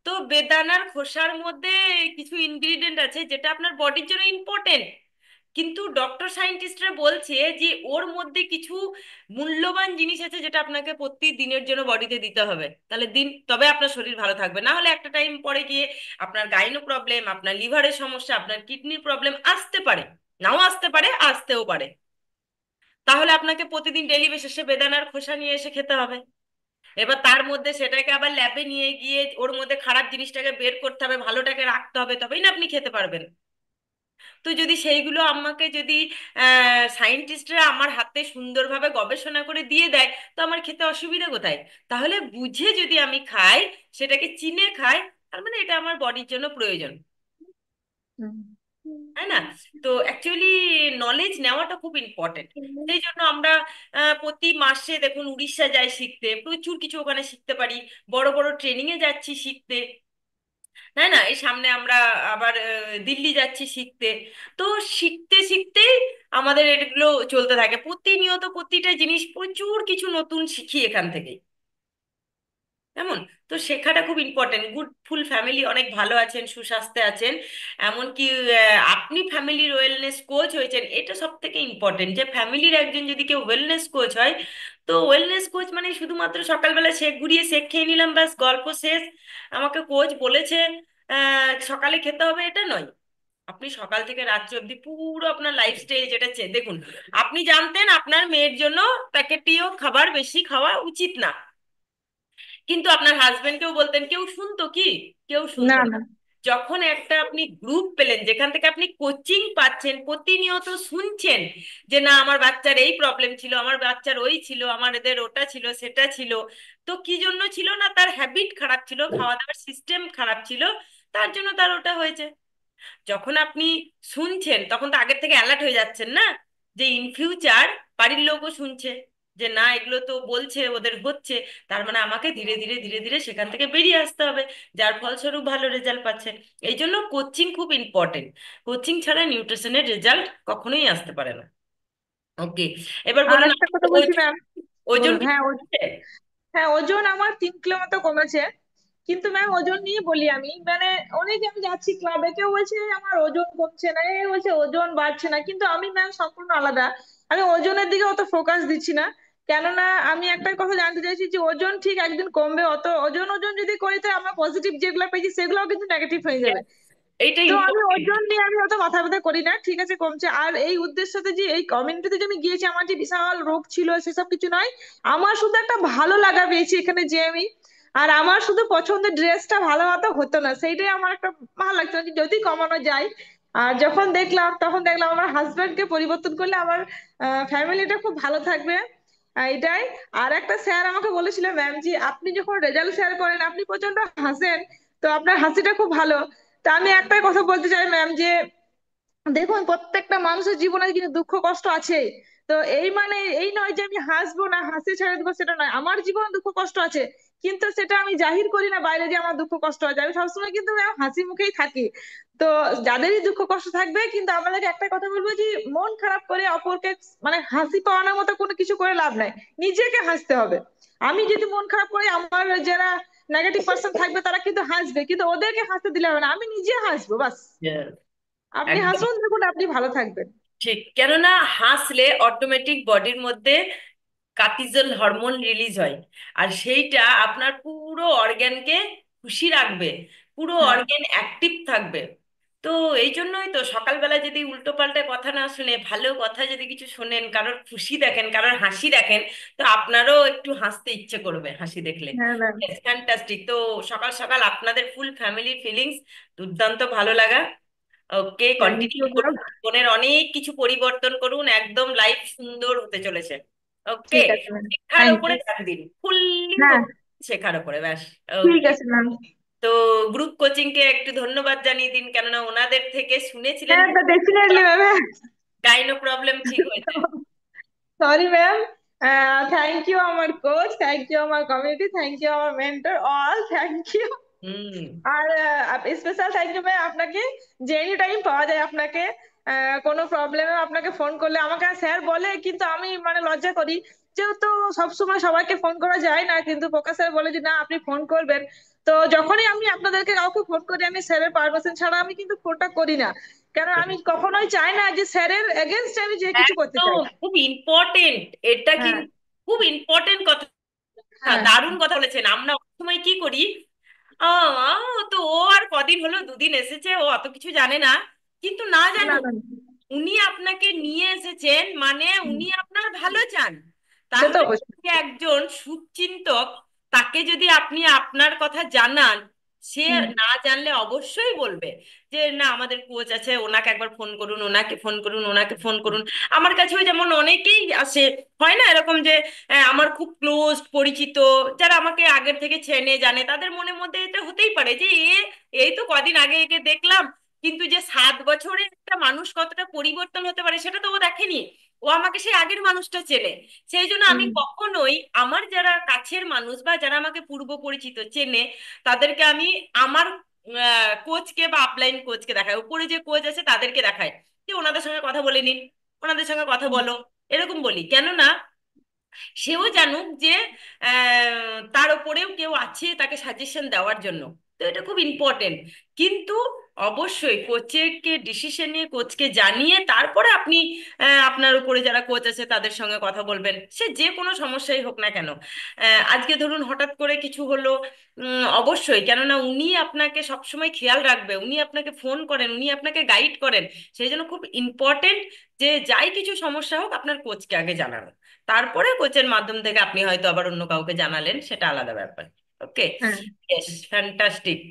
তো বেদানার খোসার মধ্যে কিছু ইনগ্রিডিয়েন্ট আছে যেটা আপনার বডির জন্য ইম্পর্টেন্ট, কিন্তু ডক্টর সায়েন্টিস্টরা বলছে যে ওর মধ্যে কিছু মূল্যবান জিনিস আছে যেটা আপনাকে প্রতিদিনের জন্য বডিতে দিতে হবে। তাহলে দিন, তবে আপনার শরীর ভালো থাকবে। না হলে একটা টাইম পরে গিয়ে আপনার গাইনো প্রবলেম, আপনার লিভারের সমস্যা, আপনার কিডনির প্রবলেম আসতে পারে, নাও আসতে পারে, আসতেও পারে। তাহলে আপনাকে প্রতিদিন ডেলি বেসিসে বেদানার খোসা নিয়ে এসে খেতে হবে। এবার তার মধ্যে সেটাকে আবার ল্যাবে নিয়ে গিয়ে ওর মধ্যে খারাপ জিনিসটাকে বের করতে হবে, ভালোটাকে রাখতে হবে, তবেই না আপনি খেতে পারবেন। তো যদি সেইগুলো আমাকে যদি সায়েন্টিস্টরা আমার হাতে সুন্দরভাবে গবেষণা করে দিয়ে দেয়, তো আমার খেতে অসুবিধা কোথায়? তাহলে বুঝে যদি আমি খাই, সেটাকে চিনে খাই, তার মানে এটা আমার বডির জন্য প্রয়োজন, তাই না? তো অ্যাকচুয়ালি নলেজ নেওয়াটা খুব ইম্পর্টেন্ট। সেই জন্য আমরা প্রতি মাসে দেখুন উড়িষ্যা যাই শিখতে, প্রচুর কিছু ওখানে শিখতে পারি। বড় বড় ট্রেনিং এ যাচ্ছি শিখতে, তাই না? এই সামনে আমরা আবার দিল্লি যাচ্ছি শিখতে। তো শিখতে শিখতেই আমাদের এগুলো চলতে থাকে, প্রতিনিয়ত প্রতিটা জিনিস প্রচুর কিছু নতুন শিখি এখান থেকে। কেমন? তো শেখাটা খুব ইম্পর্টেন্ট। গুড ফুল ফ্যামিলি অনেক ভালো আছেন, সুস্বাস্থ্যে আছেন, এমনকি আপনি ফ্যামিলির ওয়েলনেস কোচ হয়েছেন, এটা সব থেকে ইম্পর্টেন্ট। যে ফ্যামিলির একজন যদি কেউ ওয়েলনেস কোচ হয়, তো ওয়েলনেস কোচ মানে শুধুমাত্র সকালবেলা শেক ঘুরিয়ে শেক খেয়ে নিলাম, ব্যাস গল্প শেষ, আমাকে কোচ বলেছে সকালে খেতে হবে, এটা নয়। আপনি সকাল থেকে রাত্রি অবধি পুরো আপনার লাইফস্টাইল যেটা দেখুন, আপনি জানতেন আপনার মেয়ের জন্য প্যাকেটীয় খাবার বেশি খাওয়া উচিত না, কিন্তু আপনার হাজবেন্ডকেও বলতেন, কেউ শুনতো কি? কেউ না, শুনতো না। না। যখন একটা আপনি গ্রুপ পেলেন যেখান থেকে আপনি কোচিং পাচ্ছেন, প্রতিনিয়ত শুনছেন যে না আমার বাচ্চার এই প্রবলেম ছিল, আমার বাচ্চার ওই ছিল, আমার এদের ওটা ছিল সেটা ছিল, তো কি জন্য ছিল না, তার হ্যাবিট খারাপ ছিল, খাওয়া দাওয়ার সিস্টেম খারাপ ছিল, তার জন্য তার ওটা হয়েছে। যখন আপনি শুনছেন তখন তো আগের থেকে অ্যালার্ট হয়ে যাচ্ছেন না, যে ইন ফিউচার বাড়ির লোকও শুনছে যে না এগুলো তো বলছে ওদের হচ্ছে, তার মানে আমাকে ধীরে ধীরে ধীরে ধীরে সেখান থেকে বেরিয়ে আসতে হবে, যার ফলস্বরূপ ভালো রেজাল্ট পাচ্ছেন। এই জন্য কোচিং খুব ইম্পর্টেন্ট। কোচিং ছাড়া নিউট্রিশনের রেজাল্ট কখনোই আসতে পারে না। ওকে, এবার আর বলুন একটা আপনার কথা বলছি ওজন, ম্যাম। ওজন বলুন। কি হ্যাঁ, কমেছে? হ্যাঁ, ওজন আমার 3 কিলো মতো কমেছে। কিন্তু ম্যাম ওজন নিয়ে বলি আমি, মানে অনেকে, আমি যাচ্ছি ক্লাবে, কেউ বলছে আমার ওজন কমছে না, এ বলছে ওজন বাড়ছে না, কিন্তু আমি ম্যাম সম্পূর্ণ আলাদা। আমি ওজনের দিকে অত ফোকাস দিচ্ছি না। কেননা আমি একটা কথা জানতে চাইছি যে ওজন ঠিক একদিন কমবে, অত ওজন ওজন যদি করি তো আমরা পজিটিভ যেগুলো পেয়েছি সেগুলোও কিন্তু নেগেটিভ হয়ে যাবে। Yes, এইটা তো আমি ইম্পর্টেন্ট। ওজন নিয়ে আমি অত মাথা ব্যথা করি না, ঠিক আছে কমছে। আর এই উদ্দেশ্যতে যে এই কমিউনিটিতে যে আমি গিয়েছি, আমার যে বিশাল রোগ ছিল সেসব কিছু নয়। আমার শুধু একটা ভালো লাগা পেয়েছি এখানে যে আমি, আর আমার শুধু পছন্দের ড্রেসটা ভালো মতো হতো না, সেইটাই আমার একটা ভালো লাগতো যে যদি কমানো যায়। আর যখন দেখলাম তখন দেখলাম আমার হাজবেন্ডকে পরিবর্তন করলে আমার ফ্যামিলিটা খুব ভালো থাকবে। এটাই। আর একটা স্যার আমাকে বলেছিল ম্যাম, যে আপনি যখন রেজাল্ট শেয়ার করেন আপনি প্রচন্ড হাসেন, তো আপনার হাসিটা খুব ভালো। তা আমি একটাই কথা বলতে চাই ম্যাম, যে দেখুন প্রত্যেকটা মানুষের জীবনে কিন্তু দুঃখ কষ্ট আছে। তো এই মানে এই নয় যে আমি হাসবো না, হাসি ছেড়ে দেবো, সেটা নয়। আমার জীবনে দুঃখ কষ্ট আছে, কিন্তু সেটা আমি জাহির করি না বাইরে যে আমার দুঃখ কষ্ট আছে। আমি সবসময় কিন্তু ম্যাম হাসি মুখেই থাকি। তো যাদেরই দুঃখ কষ্ট থাকবে, কিন্তু আমাদেরকে একটা কথা বলবো যে মন খারাপ করে অপরকে মানে হাসি পাওয়ানোর মতো কোনো কিছু করে লাভ নাই। নিজেকে হাসতে হবে। আমি যদি মন খারাপ করি, আমার যারা নেগেটিভ পার্সন থাকবে তারা কিন্তু হাসবে, কিন্তু ওদেরকে হাসতে দিলে হবে না, আমি নিজে হাসবো বাস। Yes, আপনি একদম হাসুন, দেখুন আপনি ভালো থাকবেন। ঠিক। কেননা হাসলে অটোমেটিক বডির মধ্যে কার্টিজল হরমোন রিলিজ হয়, আর সেইটা আপনার পুরো অর্গ্যানকে খুশি রাখবে, পুরো হ্যাঁ, অর্গ্যান অ্যাক্টিভ থাকবে। তো এই জন্যই তো সকালবেলা যদি উল্টো পাল্টা কথা না শুনে ভালো কথা যদি কিছু শোনেন, কারোর খুশি দেখেন, কারোর হাসি দেখেন, তো আপনারও একটু হাসতে ইচ্ছে করবে হাসি দেখলে। হ্যাঁ ম্যাম। ফ্যান্টাস্টিক। তো সকাল সকাল আপনাদের ফুল ফ্যামিলির ফিলিংস দুর্দান্ত ভালো লাগা। ওকে, থ্যাংক কন্টিনিউ ইউ ম্যাম। করুন, জীবনের অনেক কিছু পরিবর্তন করুন, একদম লাইফ সুন্দর হতে চলেছে। ওকে, ঠিক আছে ম্যাম। শেখার থ্যাংক ওপরে ইউ। ধ্যান দিন, ফুললি হ্যাঁ। শেখার ওপরে ব্যাস। ঠিক ওকে, আছে ম্যাম। তো গ্রুপ কোচিং কে একটু ধন্যবাদ জানিয়ে দিন, কেননা ওনাদের থেকে শুনেছিলেন হ্যাঁ, তো ডেফিনেটলি ম্যাম। গাইনো প্রবলেম ঠিক হয়েছে। Sorry ma'am. থ্যাংক ইউ আমার কোচ, থ্যাংক ইউ আমার কমিউনিটি, থ্যাংক ইউ আমার মেন্টর, অল থ্যাংক ইউ। হুম। আর স্পেশাল থ্যাংক ইউ ম্যাম আপনাকে, যে এনি টাইম পাওয়া যায় আপনাকে। কোনো প্রবলেমে আপনাকে ফোন করলে আমাকে স্যার বলে, কিন্তু আমি মানে লজ্জা করি, যেহেতু সবসময় সবাইকে ফোন করা যায় না, কিন্তু প্রকাশ স্যার বলে যে না আপনি ফোন করবেন। তো যখনই আমি আপনাদেরকে কাউকে ফোন করি, আমি স্যারের পারমিশন ছাড়া আমি কিন্তু ফোনটা করি না। কারণ আমি কখনোই চাই না যে স্যারের এগেনস্টে আমি যে কিছু করতে একদম চাই। খুব ইম্পর্টেন্ট, এটা হ্যাঁ, কিন্তু খুব ইম্পর্টেন্ট কথা, হ্যাঁ। দারুণ কথা বলেছেন। আমরা অনেক সময় কি করি, তো ও আর কদিন হলো, দুদিন এসেছে, ও অত কিছু জানে না, কিন্তু না না, জানুক, না, উনি আপনাকে নিয়ে এসেছেন মানে উনি আপনার ভালো চান। সে তো তাহলে অবশ্যই। যে একজন শুভচিন্তক, তাকে যদি আপনি আপনার কথা জানান, সে হুম, না জানলে অবশ্যই বলবে যে না আমাদের কোচ আছে, ওনাকে একবার ফোন করুন, ওনাকে ফোন করুন, ওনাকে ফোন করুন। আমার কাছেও যেমন অনেকেই আসে, হয় না এরকম যে আমার খুব ক্লোজ পরিচিত, যারা আমাকে আগের থেকে চেনে জানে, তাদের মনের মধ্যে এটা হতেই পারে যে এই তো কদিন আগে একে দেখলাম, কিন্তু যে 7 বছরে একটা মানুষ কতটা পরিবর্তন হতে পারে সেটা তো ও দেখেনি। ও আমাকে সেই আগের মানুষটা চেনে। সেই জন্য আমি হুম, কখনোই আমার যারা কাছের মানুষ বা যারা আমাকে পূর্ব পরিচিত চেনে, তাদেরকে আমি আমার কোচকে বা আপলাইন কোচকে দেখাই, উপরে যে কোচ আছে তাদেরকে দেখাই যে ওনাদের সঙ্গে কথা বলে নিন, ওনাদের সঙ্গে কথা হুম, বলো, এরকম বলি। কেননা সেও জানুক যে তার উপরেও কেউ আছে তাকে সাজেশন দেওয়ার জন্য। তো এটা খুব ইম্পর্টেন্ট। কিন্তু অবশ্যই কোচকে ডিসিশন নিয়ে কোচকে জানিয়ে তারপরে আপনি আপনার উপরে যারা কোচ আছে তাদের সঙ্গে কথা বলবেন, সে যে কোনো সমস্যাই হোক না কেন। আজকে ধরুন হঠাৎ করে কিছু হলো, অবশ্যই, কেননা উনি আপনাকে সবসময় খেয়াল রাখবে, উনি আপনাকে ফোন করেন, উনি আপনাকে গাইড করেন। সেই জন্য খুব ইম্পর্টেন্ট যে যাই কিছু সমস্যা হোক আপনার কোচকে আগে জানানো, তারপরে কোচের মাধ্যম থেকে আপনি হয়তো আবার অন্য কাউকে জানালেন, সেটা আলাদা ব্যাপার। ওকে, হ্যাঁ। Yes, fantastic.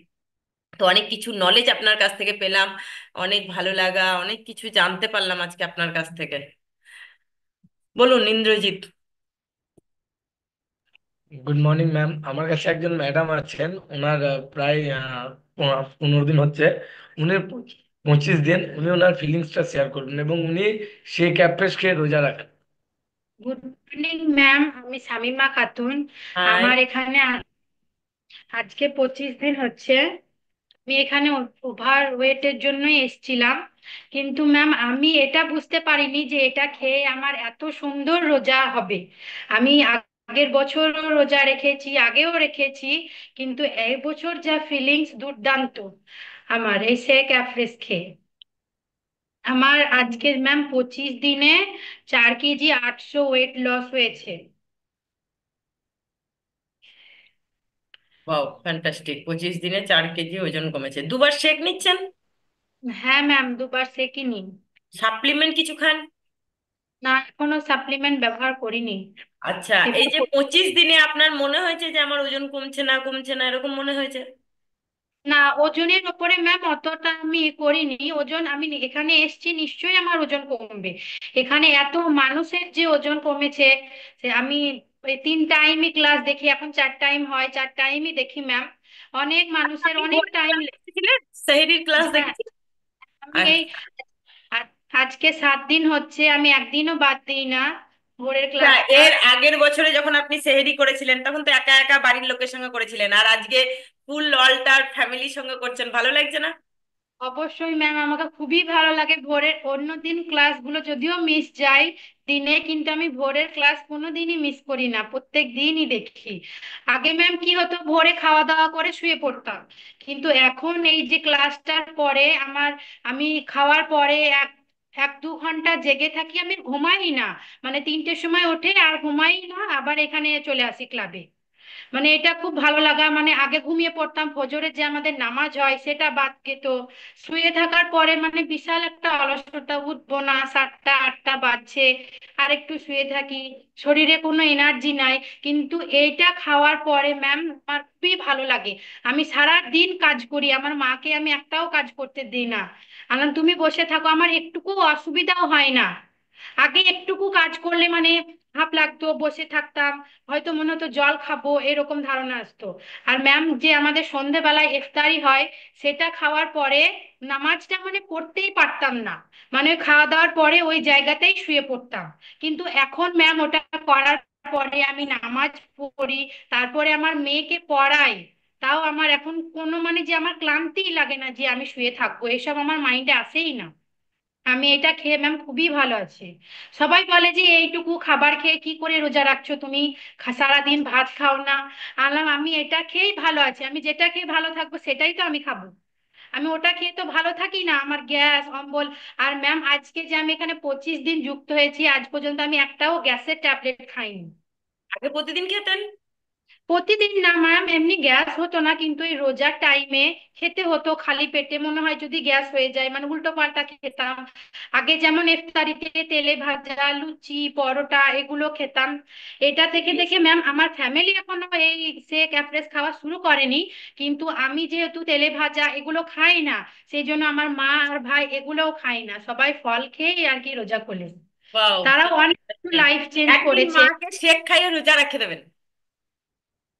তো অনেক কিছু নলেজ আপনার কাছ থেকে পেলাম, অনেক ভালো লাগা, অনেক কিছু জানতে পারলাম আজকে আপনার কাছ থেকে। বলুন ইন্দ্রজিৎ। Good morning ma'am. আমার কাছে একজন ম্যাডাম আছেন, ওনার প্রায় 15 দিন হচ্ছে। উনি 25 দিন উনি ওনার ফিলিংসটা শেয়ার করবেন, এবং উনি সেই ক্যাপ্রেস খেয়ে রোজা রাখেন। গুড মর্নিং ম্যাম, আমি শামিমা খাতুন। হাই। আমার এখানে আজকে 25 দিন হচ্ছে। আমি এখানে ওভার ওয়েটের জন্যই এসেছিলাম, কিন্তু ম্যাম আমি এটা বুঝতে পারিনি যে এটা খেয়ে আমার এত সুন্দর রোজা হবে। আমি আগের বছরও রোজা রেখেছি, আগেও রেখেছি, কিন্তু এই বছর যা ফিলিংস দুর্দান্ত আমার এই শেক অ্যাফ্রেশ খেয়ে। আমার আজকে ম্যাম 25 দিনে 4 কেজি 800 ওয়েট লস হয়েছে। Wow, fantastic! 25 দিনে 4 কেজি ওজন কমেছে। দুবার শেক নিচ্ছেন? হ্যাঁ ম্যাম, দুবার সেকি নিন। সাপ্লিমেন্ট কিছু খান? না, এখনো সাপ্লিমেন্ট ব্যবহার করিনি। আচ্ছা, এই এবার যে 25 দিনে আপনার মনে হয়েছে যে আমার ওজন কমছে না, কমছে না, এরকম মনে হয়েছে? না, ওজনের ওপরে ম্যাম অতটা আমি করিনি। ওজন আমি এখানে এসেছি নিশ্চয়ই আমার ওজন কমবে। এখানে এত মানুষের যে ওজন কমেছে, সে আমি ওই 3 টাইমই ক্লাস দেখি, এখন 4 টাইম হয়, 4 টাইমই দেখি ম্যাম। অনেক মানুষের আপনি অনেক ভোরের টাইম। ক্লাস দেখেছিলেন? সেহরির ক্লাস হ্যাঁ, দেখেছি। আমি এই আচ্ছা। আজকে 7 দিন হচ্ছে, আমি একদিনও বাদ দিই না ভোরের তা ক্লাসটা। এর আগের বছরে যখন আপনি সেহরি করেছিলেন তখন তো একা একা বাড়ির লোকের সঙ্গে করেছিলেন, আর আজকে ফুল অলটার ফ্যামিলির সঙ্গে করছেন, ভালো লাগছে না? অবশ্যই ম্যাম, আমাকে খুবই ভালো লাগে। ভোরের অন্য দিন ক্লাসগুলো যদিও মিস যায় দিনে, কিন্তু আমি ভোরের ক্লাস কোনো দিনই মিস করি না, প্রত্যেক দিনই দেখি। আগে ম্যাম কি হতো, ভোরে খাওয়া দাওয়া করে শুয়ে পড়তাম, কিন্তু এখন এই যে ক্লাসটার পরে আমি খাওয়ার পরে এক এক 2 ঘন্টা জেগে থাকি, আমি ঘুমাই না। মানে 3টের সময় ওঠে আর ঘুমাই না, আবার এখানে চলে আসি ক্লাবে। মানে এটা খুব ভালো লাগা। মানে আগে ঘুমিয়ে পড়তাম, ফজরের যে আমাদের নামাজ হয় সেটা বাদ যেত। শুয়ে থাকার পরে মানে বিশাল একটা অলসতা, উঠবো না, 7টা 8টা বাজছে, আর একটু শুয়ে থাকি, শরীরে কোনো এনার্জি নাই। কিন্তু এইটা খাওয়ার পরে ম্যাম আমার খুবই ভালো লাগে। আমি সারা দিন কাজ করি, আমার মাকে আমি একটাও কাজ করতে দিই না। আনন্দ তুমি বসে থাকো, আমার একটুকু অসুবিধাও হয় না। আগে একটুকু কাজ করলে মানে হাঁপ লাগতো, বসে থাকতাম, হয়তো মনে হতো জল খাবো, এরকম ধারণা আসতো। আর ম্যাম যে আমাদের সন্ধেবেলায় ইফতারি হয়, সেটা খাওয়ার পরে নামাজটা মানে পড়তেই পারতাম না। মানে ওই খাওয়া দাওয়ার পরে ওই জায়গাতেই শুয়ে পড়তাম। কিন্তু এখন ম্যাম ওটা করার পরে আমি নামাজ পড়ি, তারপরে আমার মেয়েকে পড়াই। তাও আমার এখন কোনো মানে যে আমার ক্লান্তিই লাগে না যে আমি শুয়ে থাকবো, এসব আমার মাইন্ডে আসেই না। আমি এটা খেয়ে ম্যাম খুবই ভালো আছি। সবাই বলে যে এইটুকু খাবার খেয়ে কি করে রোজা রাখছো তুমি, সারাদিন ভাত খাও না। আনলাম আমি এটা খেয়েই ভালো আছি, আমি যেটা খেয়ে ভালো থাকবো সেটাই তো আমি খাবো। আমি ওটা খেয়ে তো ভালো থাকি না, আমার গ্যাস অম্বল। আর ম্যাম আজকে যে আমি এখানে 25 দিন যুক্ত হয়েছি, আজ পর্যন্ত আমি একটাও গ্যাসের ট্যাবলেট খাইনি। আগে প্রতিদিন খেতেন? প্রতিদিন না ম্যাম, এমনি গ্যাস হতো না, কিন্তু এই রোজার টাইমে খেতে হতো খালি পেটে, মনে হয় যদি গ্যাস হয়ে যায়, মানে উল্টো পাল্টা খেতাম। আগে যেমন ইফতারিতে তেলে ভাজা লুচি পরোটা এগুলো খেতাম। এটা থেকে দেখে ম্যাম আমার ফ্যামিলি এখনো এই শেক অ্যাফ্রেশ খাওয়া শুরু করেনি, কিন্তু আমি যেহেতু তেলে ভাজা এগুলো খাই না, সেই জন্য আমার মা আর ভাই এগুলোও খাই না, সবাই ফল খেয়েই আর কি রোজা খোলে। বাও। তারাও অনেক লাইফ চেঞ্জ একদিন করেছে। মাকে শেক খাইয়ে রোজা রাখে দেবেন।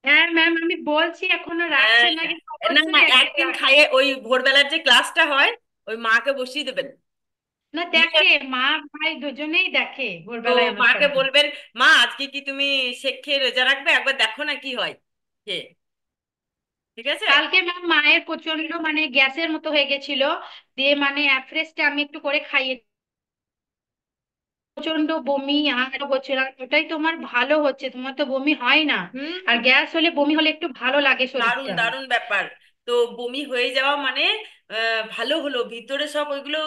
হ্যাঁ ম্যাম, আমি বলছি এখনো রাখছে হ্যাঁ, না, কিন্তু না না, অবশ্যই একদিন একদিন রাখবে। খাইয়ে ওই ভোরবেলার যে ক্লাসটা হয় ওই মাকে বসিয়ে দেবেন। না, দিয়ে দেখে মা ভাই দুজনেই দেখে তো ভোরবেলায় মাকে অনুষ্ঠানটা। বলবেন, মা আজকে কি তুমি শেক খেয়ে রোজা রাখবে, একবার দেখো না কি হয় খেয়ে। ঠিক আছে। কালকে ম্যাম মায়ের প্রচন্ড মানে গ্যাসের মতো হয়ে গেছিল, দিয়ে মানে অ্যাফ্রেসটা আমি একটু করে খাইয়ে, প্রচন্ড বমি আর হচ্ছিল। ওটাই তোমার ভালো হচ্ছে, তোমার তো বমি হয় না। আর হুম। গ্যাস হলে বমি হলে একটু ভালো লাগে দারুণ শরীরটা। দারুণ ব্যাপার। তো বমি হয়ে যাওয়া মানে ভালো হলো, ভিতরে সব ওইগুলো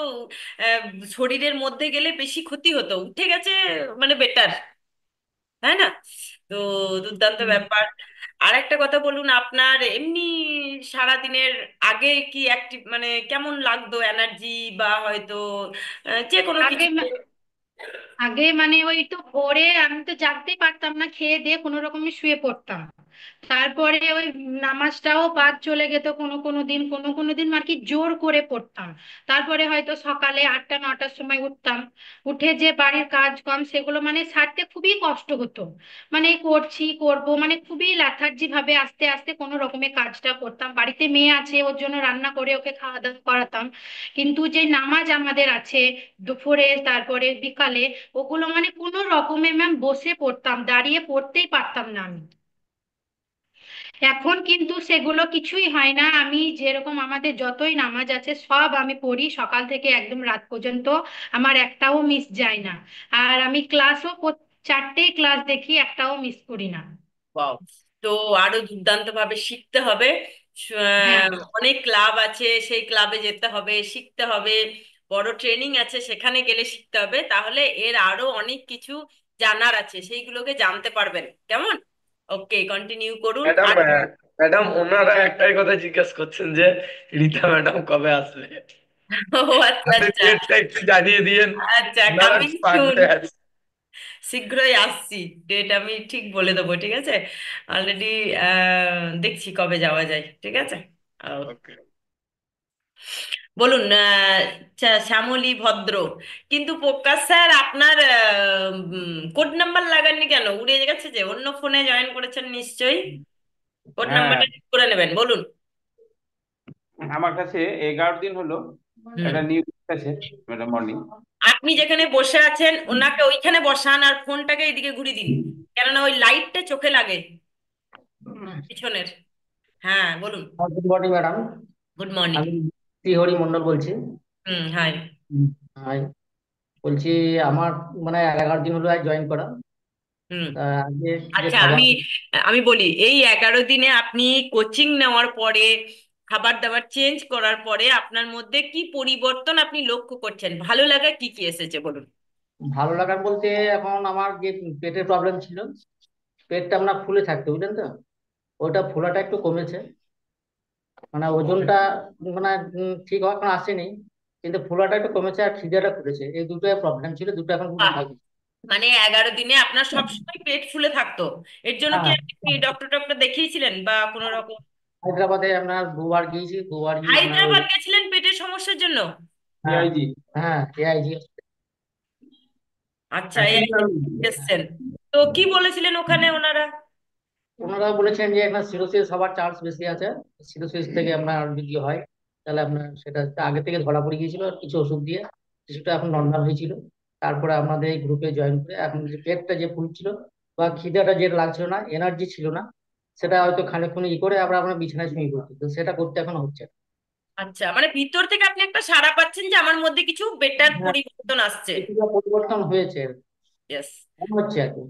আহ, শরীরের মধ্যে গেলে বেশি ক্ষতি হতো, উঠে গেছে মানে বেটার, তাই না? তো দুর্দান্ত হুম। ব্যাপার। আর একটা কথা বলুন, আপনার এমনি সারাদিনের আগে কি অ্যাক্টিভ মানে কেমন লাগতো, এনার্জি বা হয়তো যে কোনো আগে কিছু? আগে মানে ওই তো ভোরে আমি তো জাগতেই পারতাম না, খেয়ে দিয়ে কোনো রকমে শুয়ে পড়তাম। তারপরে ওই নামাজটাও বাদ চলে যেত কোনো কোনো দিন, কোনো কোনো দিন আর কি জোর করে পড়তাম। তারপরে হয়তো সকালে 8টা 9টার সময় উঠতাম, উঠে যে বাড়ির কাজ কাম সেগুলো মানে সারতে খুবই কষ্ট হতো। মানে করছি করব মানে খুবই লেথার্জি ভাবে আস্তে আস্তে কোনো রকমে কাজটা করতাম। বাড়িতে মেয়ে আছে, ওর জন্য রান্না করে ওকে খাওয়া দাওয়া করাতাম। কিন্তু যে নামাজ আমাদের আছে দুপুরে তারপরে বিকালে, ওগুলো মানে কোনো রকমে ম্যাম বসে পড়তাম, দাঁড়িয়ে পড়তেই পারতাম না আমি। এখন কিন্তু সেগুলো কিছুই হয় না। আমি যেরকম আমাদের যতই নামাজ আছে সব আমি পড়ি সকাল থেকে একদম রাত পর্যন্ত, আমার একটাও মিস যায় না। আর আমি ক্লাসও 4টেই ক্লাস দেখি, একটাও মিস করি না। বাহ! তো আরো দুর্দান্ত ভাবে শিখতে হবে। হ্যাঁ। অনেক ক্লাব আছে, সেই ক্লাবে যেতে হবে, শিখতে হবে। বড় ট্রেনিং আছে, সেখানে গেলে শিখতে হবে, তাহলে এর আরো অনেক কিছু জানার আছে, সেইগুলোকে জানতে পারবেন। কেমন? ওকে, কন্টিনিউ করুন। ম্যাডাম, আর ম্যাডাম ওনারা একটাই কথা জিজ্ঞেস করছেন যে রীতা ম্যাডাম কবে আসবে, ও আচ্ছা আপনি আচ্ছা। ডেটটা একটু জানিয়ে দিয়েন। আচ্ছা, ওনারা কামিং সুন। পাগলে আছে। শীঘ্রই আসছি, ডেট আমি ঠিক বলে দেবো, ঠিক আছে? অলরেডি দেখছি কবে যাওয়া যায়, ঠিক আছে? ওকে। বলুন। শ্যামলী ভদ্র। কিন্তু প্রকাশ স্যার আপনার কোড নাম্বার লাগাননি কেন? উড়ে গেছে যে, অন্য ফোনে জয়েন করেছেন নিশ্চয়ই। কোড হ্যাঁ, নাম্বারটা ঠিক করে নেবেন, বলুন। আমার কাছে 11 দিন হলো হুম। একটা নিউজ আছে ম্যাডাম, মর্নিং। আপনি যেখানে বসে আছেন ওনাকে ওইখানে বসান আর ফোনটাকে এইদিকে ঘুরিয়ে দিন, কেননা ওই লাইটটা চোখে লাগে পিছনের। হ্যাঁ, বলুন। Good morning madam. Good morning. আমি শ্রীহরি মন্ডল বলছি। হুম, হাই। হাই। বলছি আমার মানে 11 দিন হলো জয়েন করা। হুম। তা আজকে কি যে আচ্ছা, খাবার। আমি আমি বলি, এই 11 দিনে আপনি কোচিং নেওয়ার পরে, খাবার দাবার চেঞ্জ করার পরে আপনার মধ্যে কি পরিবর্তন আপনি লক্ষ্য করছেন? ভালো লাগা কি কি এসেছে, বলুন। ভালো লাগার বলতে এখন আমার যে পেটের প্রবলেম ছিল, পেটটা আপনার ফুলে থাকতো বুঝলেন তো, ওটা ফোলাটা একটু কমেছে। মানে ওজনটা মানে ঠিক এখন আসেনি, কিন্তু ফোলাটা একটু কমেছে আর খিদেটা ফুলেছে, এই দুটো প্রবলেম ছিল, দুটো এখন পুরো বাহ! ভালো। মানে 11 দিনে আপনার সবসময় পেট ফুলে থাকতো? এর জন্য কি হ্যাঁ, আপনি ডক্টর টক্টর দেখিয়েছিলেন বা কোনো রকম? হায়দ্রাবাদে আপনার 2বার গিয়েছি, 2বার গিয়ে আপনার ওই হায়দ্রাবাদ গেছিলেন পেটের সমস্যার জন্য? হ্যাঁ হ্যাঁ এআইজি। আচ্ছা, এই এসছেন। তো কি বলেছিলেন ওখানে ওনারা? ওনারা বলেছেন যে আপনার সিরোসিস হওয়ার চান্স বেশি আছে, সিরোসিস থেকে আপনার যদি হয় তাহলে আপনার সেটা আগে থেকে ধরা পড়ে গিয়েছিল, আর কিছু ওষুধ দিয়ে কিছুটা এখন নর্মাল হয়েছিল। তারপরে আমাদের এই গ্রুপে জয়েন করে এখন যে পেটটা যে ফুলছিল বা খিদাটা যে লাগছিল না, এনার্জি ছিল না, সেটা হয়তো খানিকক্ষণ করে আবার আমরা বিছানায় শুয়ে পড়ছি, তো সেটা করতে এখন হচ্ছে না। আচ্ছা, মানে ভিতর থেকে আপনি একটা সাড়া পাচ্ছেন যে আমার মধ্যে কিছু বেটার হ্যাঁ, পরিবর্তন আসছে। কিছুটা পরিবর্তন হয়েছে, ইয়েস। মনে হচ্ছে আর কি।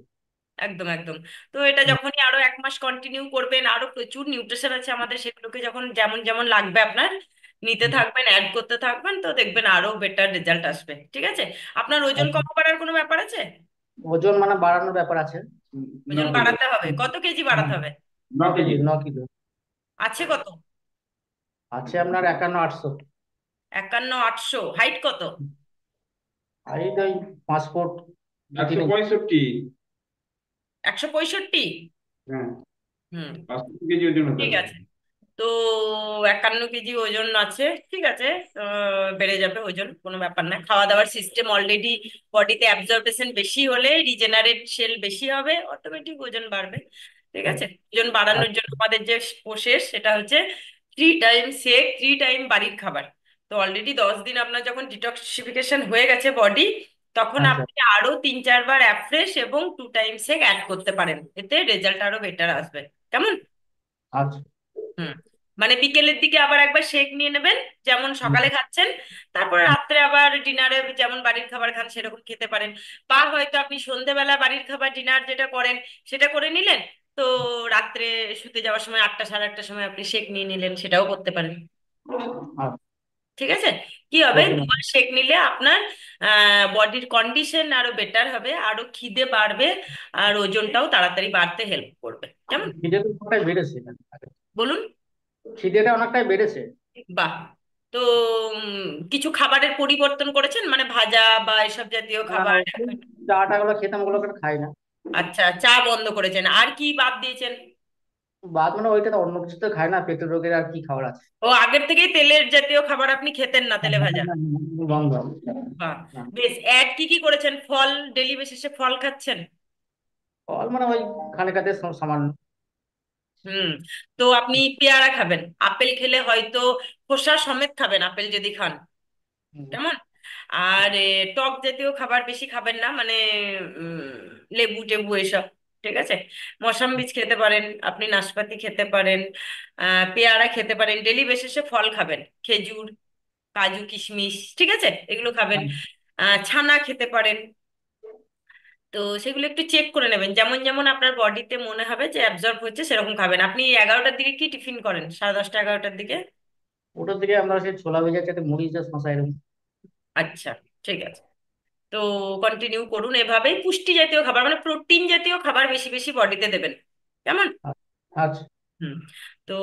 একদম একদম। তো এটা যখনই আরো 1 মাস কন্টিনিউ করবেন, আরো প্রচুর নিউট্রিশন আছে আমাদের, সেগুলোকে যখন যেমন যেমন লাগবে আপনার নিতে থাকবেন, অ্যাড করতে থাকবেন, তো দেখবেন আরো বেটার রেজাল্ট আসবে, ঠিক আছে? আপনার ওজন কম করার কোনো ব্যাপার আছে? ওজন মানে বাড়ানোর ব্যাপার আছে। ওজন 9 কিলো। বাড়াতে হবে? কত কেজি বাড়াতে হবে? 9 কেজি, ন কেজি। 9 কিলো। আছে কত? আছে আপনার 51, 800। 51, 800? হাইট কত? আর এই তো ওই 5 ফুট 2 3 ইঞ্চি। 165। 165? হ্যাঁ, হুম। 65 কেজি ওজন হতে ঠিক হবে। আছে। তো 51 কেজি ওজন আছে, ঠিক আছে। বেড়ে যাবে ওজন, কোনো ব্যাপার না। খাওয়া দাওয়ার সিস্টেম অলরেডি, বডিতে অ্যাবজর্বেশন বেশি হলে রিজেনারেট সেল বেশি হবে, অটোমেটিক ওজন বাড়বে, ঠিক আছে? ওজন বাড়ানোর জন্য আমাদের যে প্রসেস সেটা হচ্ছে 3 টাইম শেক, 3 টাইম বাড়ির খাবার। তো অলরেডি 10 দিন আপনার যখন ডিটক্সিফিকেশন হয়ে গেছে বডি, তখন আচ্ছা আপনি আরো 3 4 বার অ্যাফ্রেশ এবং 2 টাইম শেক অ্যাড করতে পারেন, এতে রেজাল্ট আরো বেটার আসবে। কেমন? আচ্ছা। হুম। মানে বিকেলের দিকে আবার একবার শেক নিয়ে নেবেন, যেমন হুম, সকালে খাচ্ছেন। তারপরে রাত্রে আবার ডিনারে যেমন বাড়ির খাবার খান সেরকম খেতে পারেন। বা হয়তো আপনি সন্ধেবেলা বাড়ির খাবার ডিনার যেটা করেন সেটা করে নিলেন, তো রাত্রে শুতে যাওয়ার সময় 8টা 8:30টার সময় আপনি শেক নিয়ে নিলেন, সেটাও করতে পারেন, আচ্ছা। ঠিক আছে? কি হবে, ওকে ম্যাম। 2 বার শেক নিলে আপনার বডির কন্ডিশন আরো বেটার হবে, আরো খিদে বাড়বে, আর ওজনটাও তাড়াতাড়ি বাড়তে হেল্প করবে। কেমন? খিদেটা অনেকটাই বেড়েছে ম্যাম। বলুন। খিদেটা অনেকটাই বেড়েছে। বাহ! তো কিছু খাবারের পরিবর্তন করেছেন, মানে ভাজা বা এসব জাতীয় খাবার ওই চাটা গুলো খেতাম, ওগুলো এখন খাই না। আচ্ছা, চা বন্ধ করেছেন, আর কি বাদ দিয়েছেন? ভাত মানে ওইটা তো, অন্য কিছু তো খায় না, পেটের রোগের আর কি খাবার আছে। ও আগের থেকেই তেলের জাতীয় খাবার আপনি খেতেন না, তেলে ভাজা? বন্ধ। বাহ। না, বেশ, অ্যাড কি কি করেছেন? ফল, ডেলি বেসিসে ফল খাচ্ছেন? ফল মানে ওই খানিকাতে সামান্য। হুম। তো আপনি পেয়ারা খাবেন, আপেল খেলে হয়তো খোসা সমেত খাবেন আপেল যদি খান, হুম, কেমন? আর টক জাতীয় খাবার বেশি খাবেন না, মানে উম, লেবু টেবু এসব, ঠিক আছে? মশাম্বিজ খেতে পারেন, আপনি নাশপাতি খেতে পারেন, পেয়ারা খেতে পারেন, ডেলি বেসিসে ফল খাবেন, খেজুর, কাজু, কিশমিশ, ঠিক আছে, এগুলো খাবেন। ছানা খেতে পারেন। তো সেগুলো একটু চেক করে নেবেন, যেমন যেমন আপনার বডিতে মনে হবে যে অ্যাবজর্ব হচ্ছে সেরকম খাবেন। আপনি 11টার দিকে কি টিফিন করেন? 10:30 11টার দিকে? ওটার দিকে আমরা সেই ছোলা ভেজা খেতে, মুড়ি যা শশা এরকম। আচ্ছা, ঠিক আছে। তো কন্টিনিউ করুন এভাবেই, পুষ্টি জাতীয় খাবার মানে প্রোটিন জাতীয় খাবার বেশি বেশি বডিতে দেবেন, কেমন? আচ্ছা। হুম। তো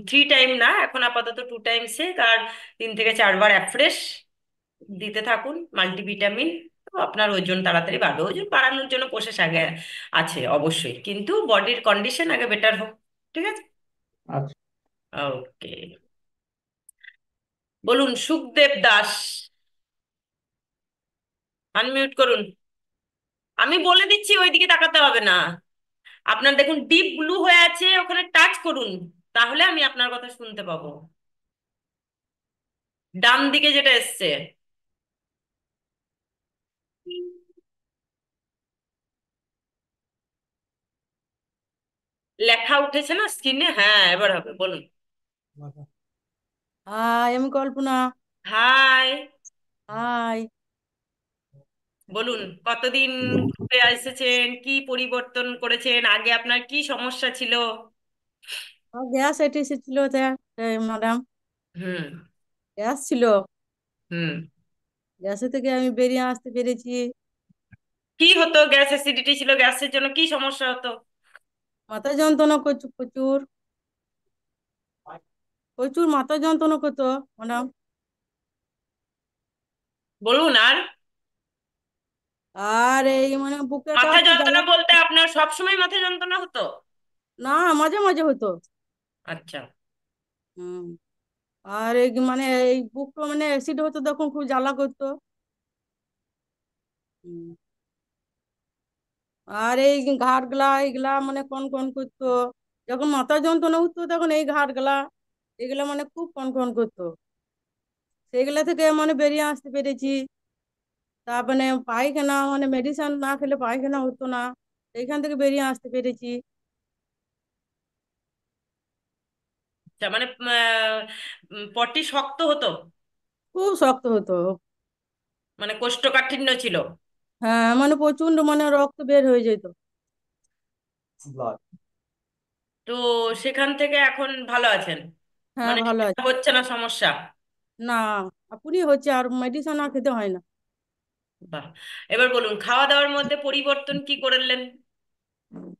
3 টাইম না, এখন আপাতত 2 টাইম আর 3 থেকে 4 বার অ্যাফ্রেশ দিতে থাকুন, মাল্টিভিটামিন। তো আপনার ওজন তাড়াতাড়ি বাড়বে, ওজন বাড়ানোর জন্য প্রসেস আগে আছে অবশ্যই, কিন্তু বডির কন্ডিশন আগে বেটার হোক, ঠিক আছে? আচ্ছা। ওকে। বলুন, সুখদেব দাস, আনমিউট করুন। আমি বলে দিচ্ছি, ওইদিকে তাকাতে হবে না। আপনার দেখুন ডিপ ব্লু হয়ে আছে, ওখানে টাচ করুন, তাহলে আমি আপনার কথা শুনতে পাবো। ডান দিকে যেটা এসছে, লেখা উঠেছে না স্ক্রিনে? হ্যাঁ, এবার হবে, বলুন। হাই, আমি কল্পনা। হাই। হাই। বলুন, কতদিন ঘুরে এসেছেন, কি পরিবর্তন করেছেন, আগে আপনার কি সমস্যা ছিল? গ্যাস এটি এসেছিল ম্যাডাম। হুম। গ্যাস ছিল। হুম। গ্যাসে থেকে আমি বেরিয়ে আসতে পেরেছি। কি হতো? গ্যাস অ্যাসিডিটি ছিল, গ্যাসের জন্য কি সমস্যা হতো? মাথা যন্ত্রণা করছে প্রচুর। প্রচুর মাথা যন্ত্রণা করতো ম্যাডাম। বলুন আর। আর এই মানে বুকেটা মাথা একটু জ্বালা। যন্ত্রণা বলতে আপনার সব সময় মাথা যন্ত্রণা হতো? না, মাঝে মাঝে হতো। আচ্ছা। হুম। আর এই মানে এই বুকটা মানে অ্যাসিড হতো, তখন খুব জ্বালা করতো। হুম। আর এই ঘাড় গুলা এইগুলা মানে কন কন করতো। যখন মাথা যন্ত্রণা হতো তখন এই ঘাড় গুলা এগুলা মানে খুব কন কন করতো। সেগুলা থেকে মানে বেরিয়ে আসতে পেরেছি। তার মানে পায়খানা মানে মেডিসিন না খেলে পায়খানা হতো না, এইখান থেকে বেরিয়ে আসতে পেরেছি। আচ্ছা, মানে পটি শক্ত হতো? খুব শক্ত হতো। মানে কোষ্ঠকাঠিন্য ছিল? হ্যাঁ, মানে প্রচন্ড মানে রক্ত বের হয়ে যেত। তো সেখান থেকে এখন ভালো আছেন? হ্যাঁ, মানে ভালো আছে। হচ্ছে না সমস্যা? না, আপনি হচ্ছে আর মেডিসিন আর খেতে হয় না। বাহ। এবার বলুন, খাওয়া দাওয়ার মধ্যে পরিবর্তন কি করলেন?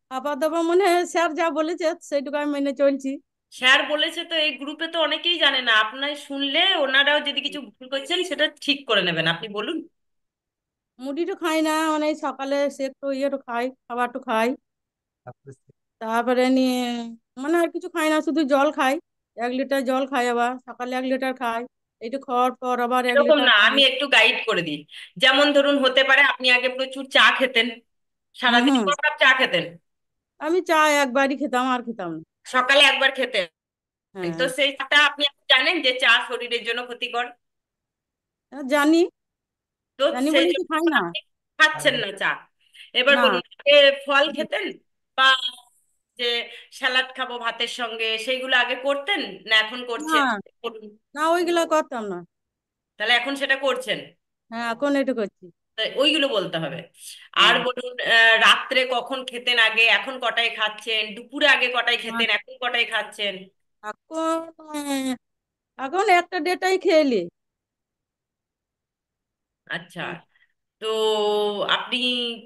খাবার দাবার মানে স্যার যা বলেছে সেইটুকু আমি মেনে চলছি। স্যার বলেছে তো, এই গ্রুপে তো অনেকেই জানে না, আপনার শুনলে ওনারাও যদি কিছু ভুল করছেন সেটা ঠিক করে নেবেন, আপনি বলুন। মুড়িটা খাই না, মানে এই সকালে সে একটু ইয়েটা খাই, খাবারটা খাই। তারপরে নিয়ে মানে আর কিছু খাই না, শুধু জল খাই। 1 লিটার জল খাই, আবার সকালে 1 লিটার খাই। এইটা খাওয়ার পর আবার এক এরকম লিটার না, খাই। আমি একটু গাইড করে দিই। যেমন ধরুন, হতে পারে আপনি আগে প্রচুর চা খেতেন, হুম সারাদিন হুম। 1 কাপ চা খেতেন, আমি চা একবারই খেতাম, আর খেতাম না। সকালে একবার খেতেন। তো হ্যাঁ, সেই চাটা আপনি জানেন যে চা শরীরের জন্য ক্ষতিকর। জানি। তো জানি সেই বলেই তো জন্য খাই এখন না। আপনি খাচ্ছেন না চা। এবার না বলুন, আগে ফল খেতেন, বা যে স্যালাড খাবো ভাতের সঙ্গে, সেইগুলো আগে করতেন না এখন না করছেন? বলুন। না, ওইগুলা করতাম না। তাহলে এখন সেটা করছেন? হ্যাঁ, এখন এটা করছি। তাই ওইগুলো বলতে হবে। আর হ্যাঁ। বলুন, রাত্রে কখন খেতেন আগে, এখন কটায় খাচ্ছেন? দুপুরে আগে কটায় আর খেতেন, এখন কটায় খাচ্ছেন? এখন এখন একটা ডেটাই খেয়েলি। আচ্ছা। তো আপনি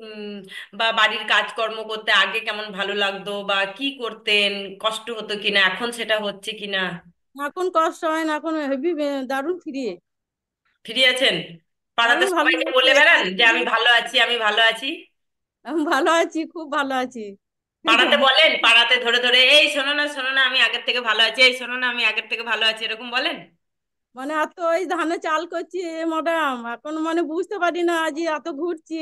উম, বা বাড়ির কাজকর্ম করতে আগে কেমন ভালো লাগতো, বা কি করতেন, কষ্ট হতো কিনা, এখন সেটা হচ্ছে কিনা? এখন কষ্ট হয় না, এখন হেভি দারুণ ফ্রি। ফিরে আছেন? পাড়াতে দারুণ ভালো সবাইকে লাগছে বলে বেড়ান কাজ যে করি। আমি ভালো আছি, আমি ভালো আছি? আমি ভালো আছি, খুব ভালো আছি। পাড়াতে বলেন, পাড়াতে ধরে ধরে এই শোনো না শোনো না আমি আগের থেকে ভালো আছি, এই শোনো না আমি আগের থেকে ভালো আছি, এরকম বলেন? মানে এত ওই ধানে চাল করছি ম্যাডাম, এখন মানে বুঝতে পারি না, আজ এত ঘুরছি,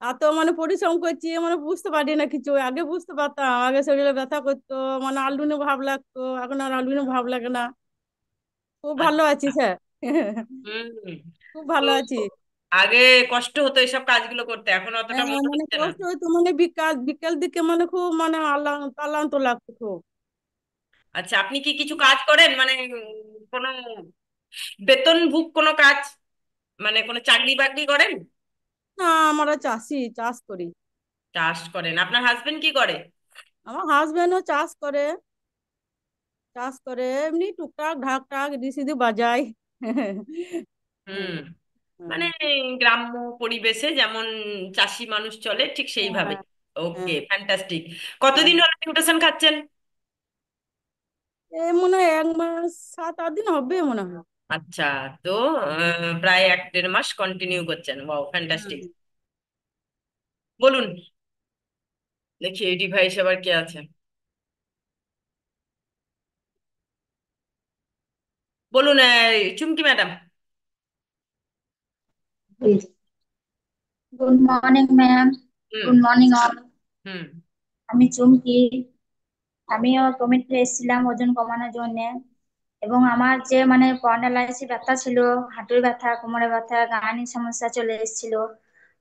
এত মানে পরিশ্রম করছি, মানে বুঝতে পারি না কিছু। আগে বুঝতে পারতাম, আগে শরীরে ব্যথা করতো, মানে আলুনি ভাব লাগতো, এখন আর আলুনি ভাব লাগে না। খুব ভালো আচ্ছা। আছি স্যার। হুম। খুব তো ভালো আছি। আগে কষ্ট হতো এসব কাজগুলো করতে, এখন অতটা হ্যাঁ, মনে মানে হচ্ছে না? কষ্ট হতো, মানে বিকাল বিকেল দিকে মানে খুব মানে ক্লান্ত লাগতো খুব। আচ্ছা, আপনি কি কিছু কাজ করেন, মানে কোনো বেতনভুক কোনো কাজ, মানে কোনো চাকরি বাকরি করেন? না, আমরা চাষি, চাষ করি। চাষ করেন? আপনার হাজবেন্ড কি করে? আমার হাজবেন্ডও চাষ করে। চাষ করে এমনি টুকটাক ঢাক টাক এদিক সেদিক বাজায়। হুম। হ্যাঁ, মানে হ্যাঁ, গ্রাম্য পরিবেশে যেমন চাষি মানুষ চলে ঠিক সেইভাবে। হ্যাঁ, ওকে, হ্যাঁ, ফ্যান্টাস্টিক। হ্যাঁ। কতদিন হলো নিউট্রিশন খাচ্ছেন? এ মনে হয় 1 মাস 7-8 দিন হবে মনে হয়। আচ্ছা। তো প্রায় 1-1.5 মাস কন্টিনিউ করছেন, ওয়াও হুম। ফ্যান্টাস্টিক। বলুন, দেখি এই ডিভাইস আবার কে আছে। বলুন, Chumki madam. Good morning ma'am. Hmm. Good morning all. Hmm. আমি চুমকি। আমিও কমিটি এসেছিলাম ওজন কমানোর জন্য, এবং আমার যে মানে স্পন্ডালাইটিস ব্যথা ছিল, হাঁটুর ব্যথা, কোমরে ব্যথা, গাঁনি সমস্যা চলে এসেছিল।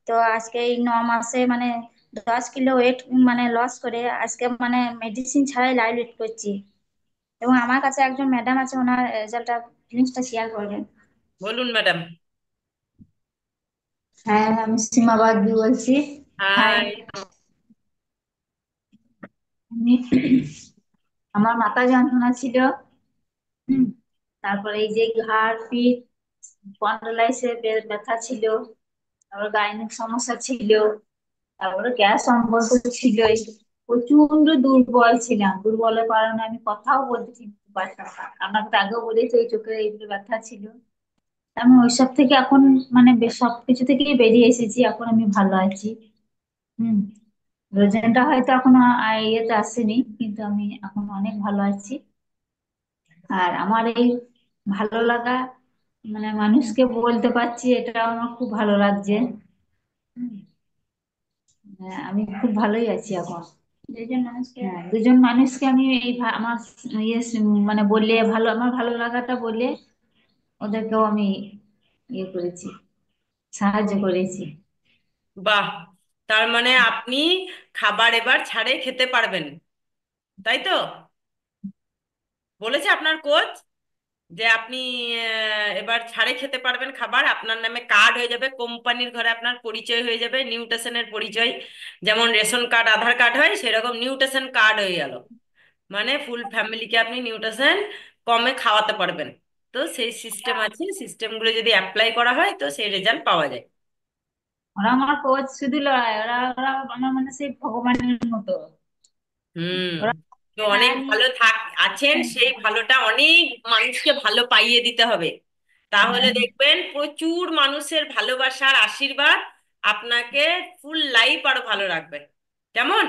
তো আজকে এই 9 মাসে মানে 10 কিলো ওয়েট মানে লস করে আজকে মানে মেডিসিন ছাড়াই লাইভ লিড করছি। এবং আমার কাছে একজন ম্যাডাম আছে, ওনার রেজাল্টটা জিনিসটা শেয়ার করবেন। বলুন ম্যাডাম। হ্যাঁ, আমি সীমা বাগদি বলছি। হাই। হাই। আমি আমার মাথা যন্ত্রণা ছিল। হুম। তারপরে এই যে ঘাড় পিঠ স্পন্ডলাইসের ব্যথা ছিল, তারপর গাইনিক সমস্যা ছিল, তারপরে গ্যাস সম্পর্ক ছিল। প্রচন্ড দুর্বল ছিলাম, দুর্বলের কারণে আমি কথাও বলতে পারতাম না। আপনাকে তো আগেও বলেছি এই চোখের এইগুলো ব্যথা ছিল। আমি ওইসব থেকে এখন মানে বেশ সবকিছু থেকেই বেরিয়ে এসেছি, এখন আমি ভালো আছি। হুম। রোজনটা হয়তো এখনো ইয়েতে আসেনি, কিন্তু আমি এখন অনেক ভালো আছি। আর আমার এই ভালো লাগা মানে মানুষকে বলতে পারছি, এটা আমার খুব ভালো লাগছে। হুম। আমি খুব ভালোই আছি এখন। হ্যাঁ, দুজন মানুষকে আমি এই আমার ইয়ে মানে বললে ভালো, আমার ভালো লাগাটা বলে ওদেরকেও আমি ইয়ে করেছি, সাহায্য করেছি। বাহ! তার মানে আপনি খাবার এবার ছাড়ে খেতে পারবেন, তাই তো? বলেছে আপনার কোচ যে আপনি এবার ছাড়ে খেতে পারবেন খাবার, আপনার নামে কার্ড হয়ে যাবে, কোম্পানির ঘরে আপনার পরিচয় হয়ে যাবে, নিউট্রিশনের পরিচয়। যেমন রেশন কার্ড আধার কার্ড হয় সেরকম নিউট্রিশন কার্ড হয়ে গেল, মানে ফুল ফ্যামিলিকে আপনি নিউট্রিশন কমে খাওয়াতে পারবেন। তো সেই সিস্টেম আছে, সিস্টেমগুলো যদি অ্যাপ্লাই করা হয় তো সেই রেজাল্ট পাওয়া যায়। ওরা আমার কোচ শুধু লড়াই, ওরা ওরা আমার মানে সেই ভগবানের মতো। হুম। ওরা তো না অনেক নিয়ে। ভালো আছেন, সেই ভালোটা অনেক মানুষকে ভালো পাইয়ে দিতে হবে, তাহলে হ্যাঁ, দেখবেন প্রচুর মানুষের ভালোবাসার আশীর্বাদ আপনাকে ফুল লাইফ আরো ভালো রাখবে। কেমন?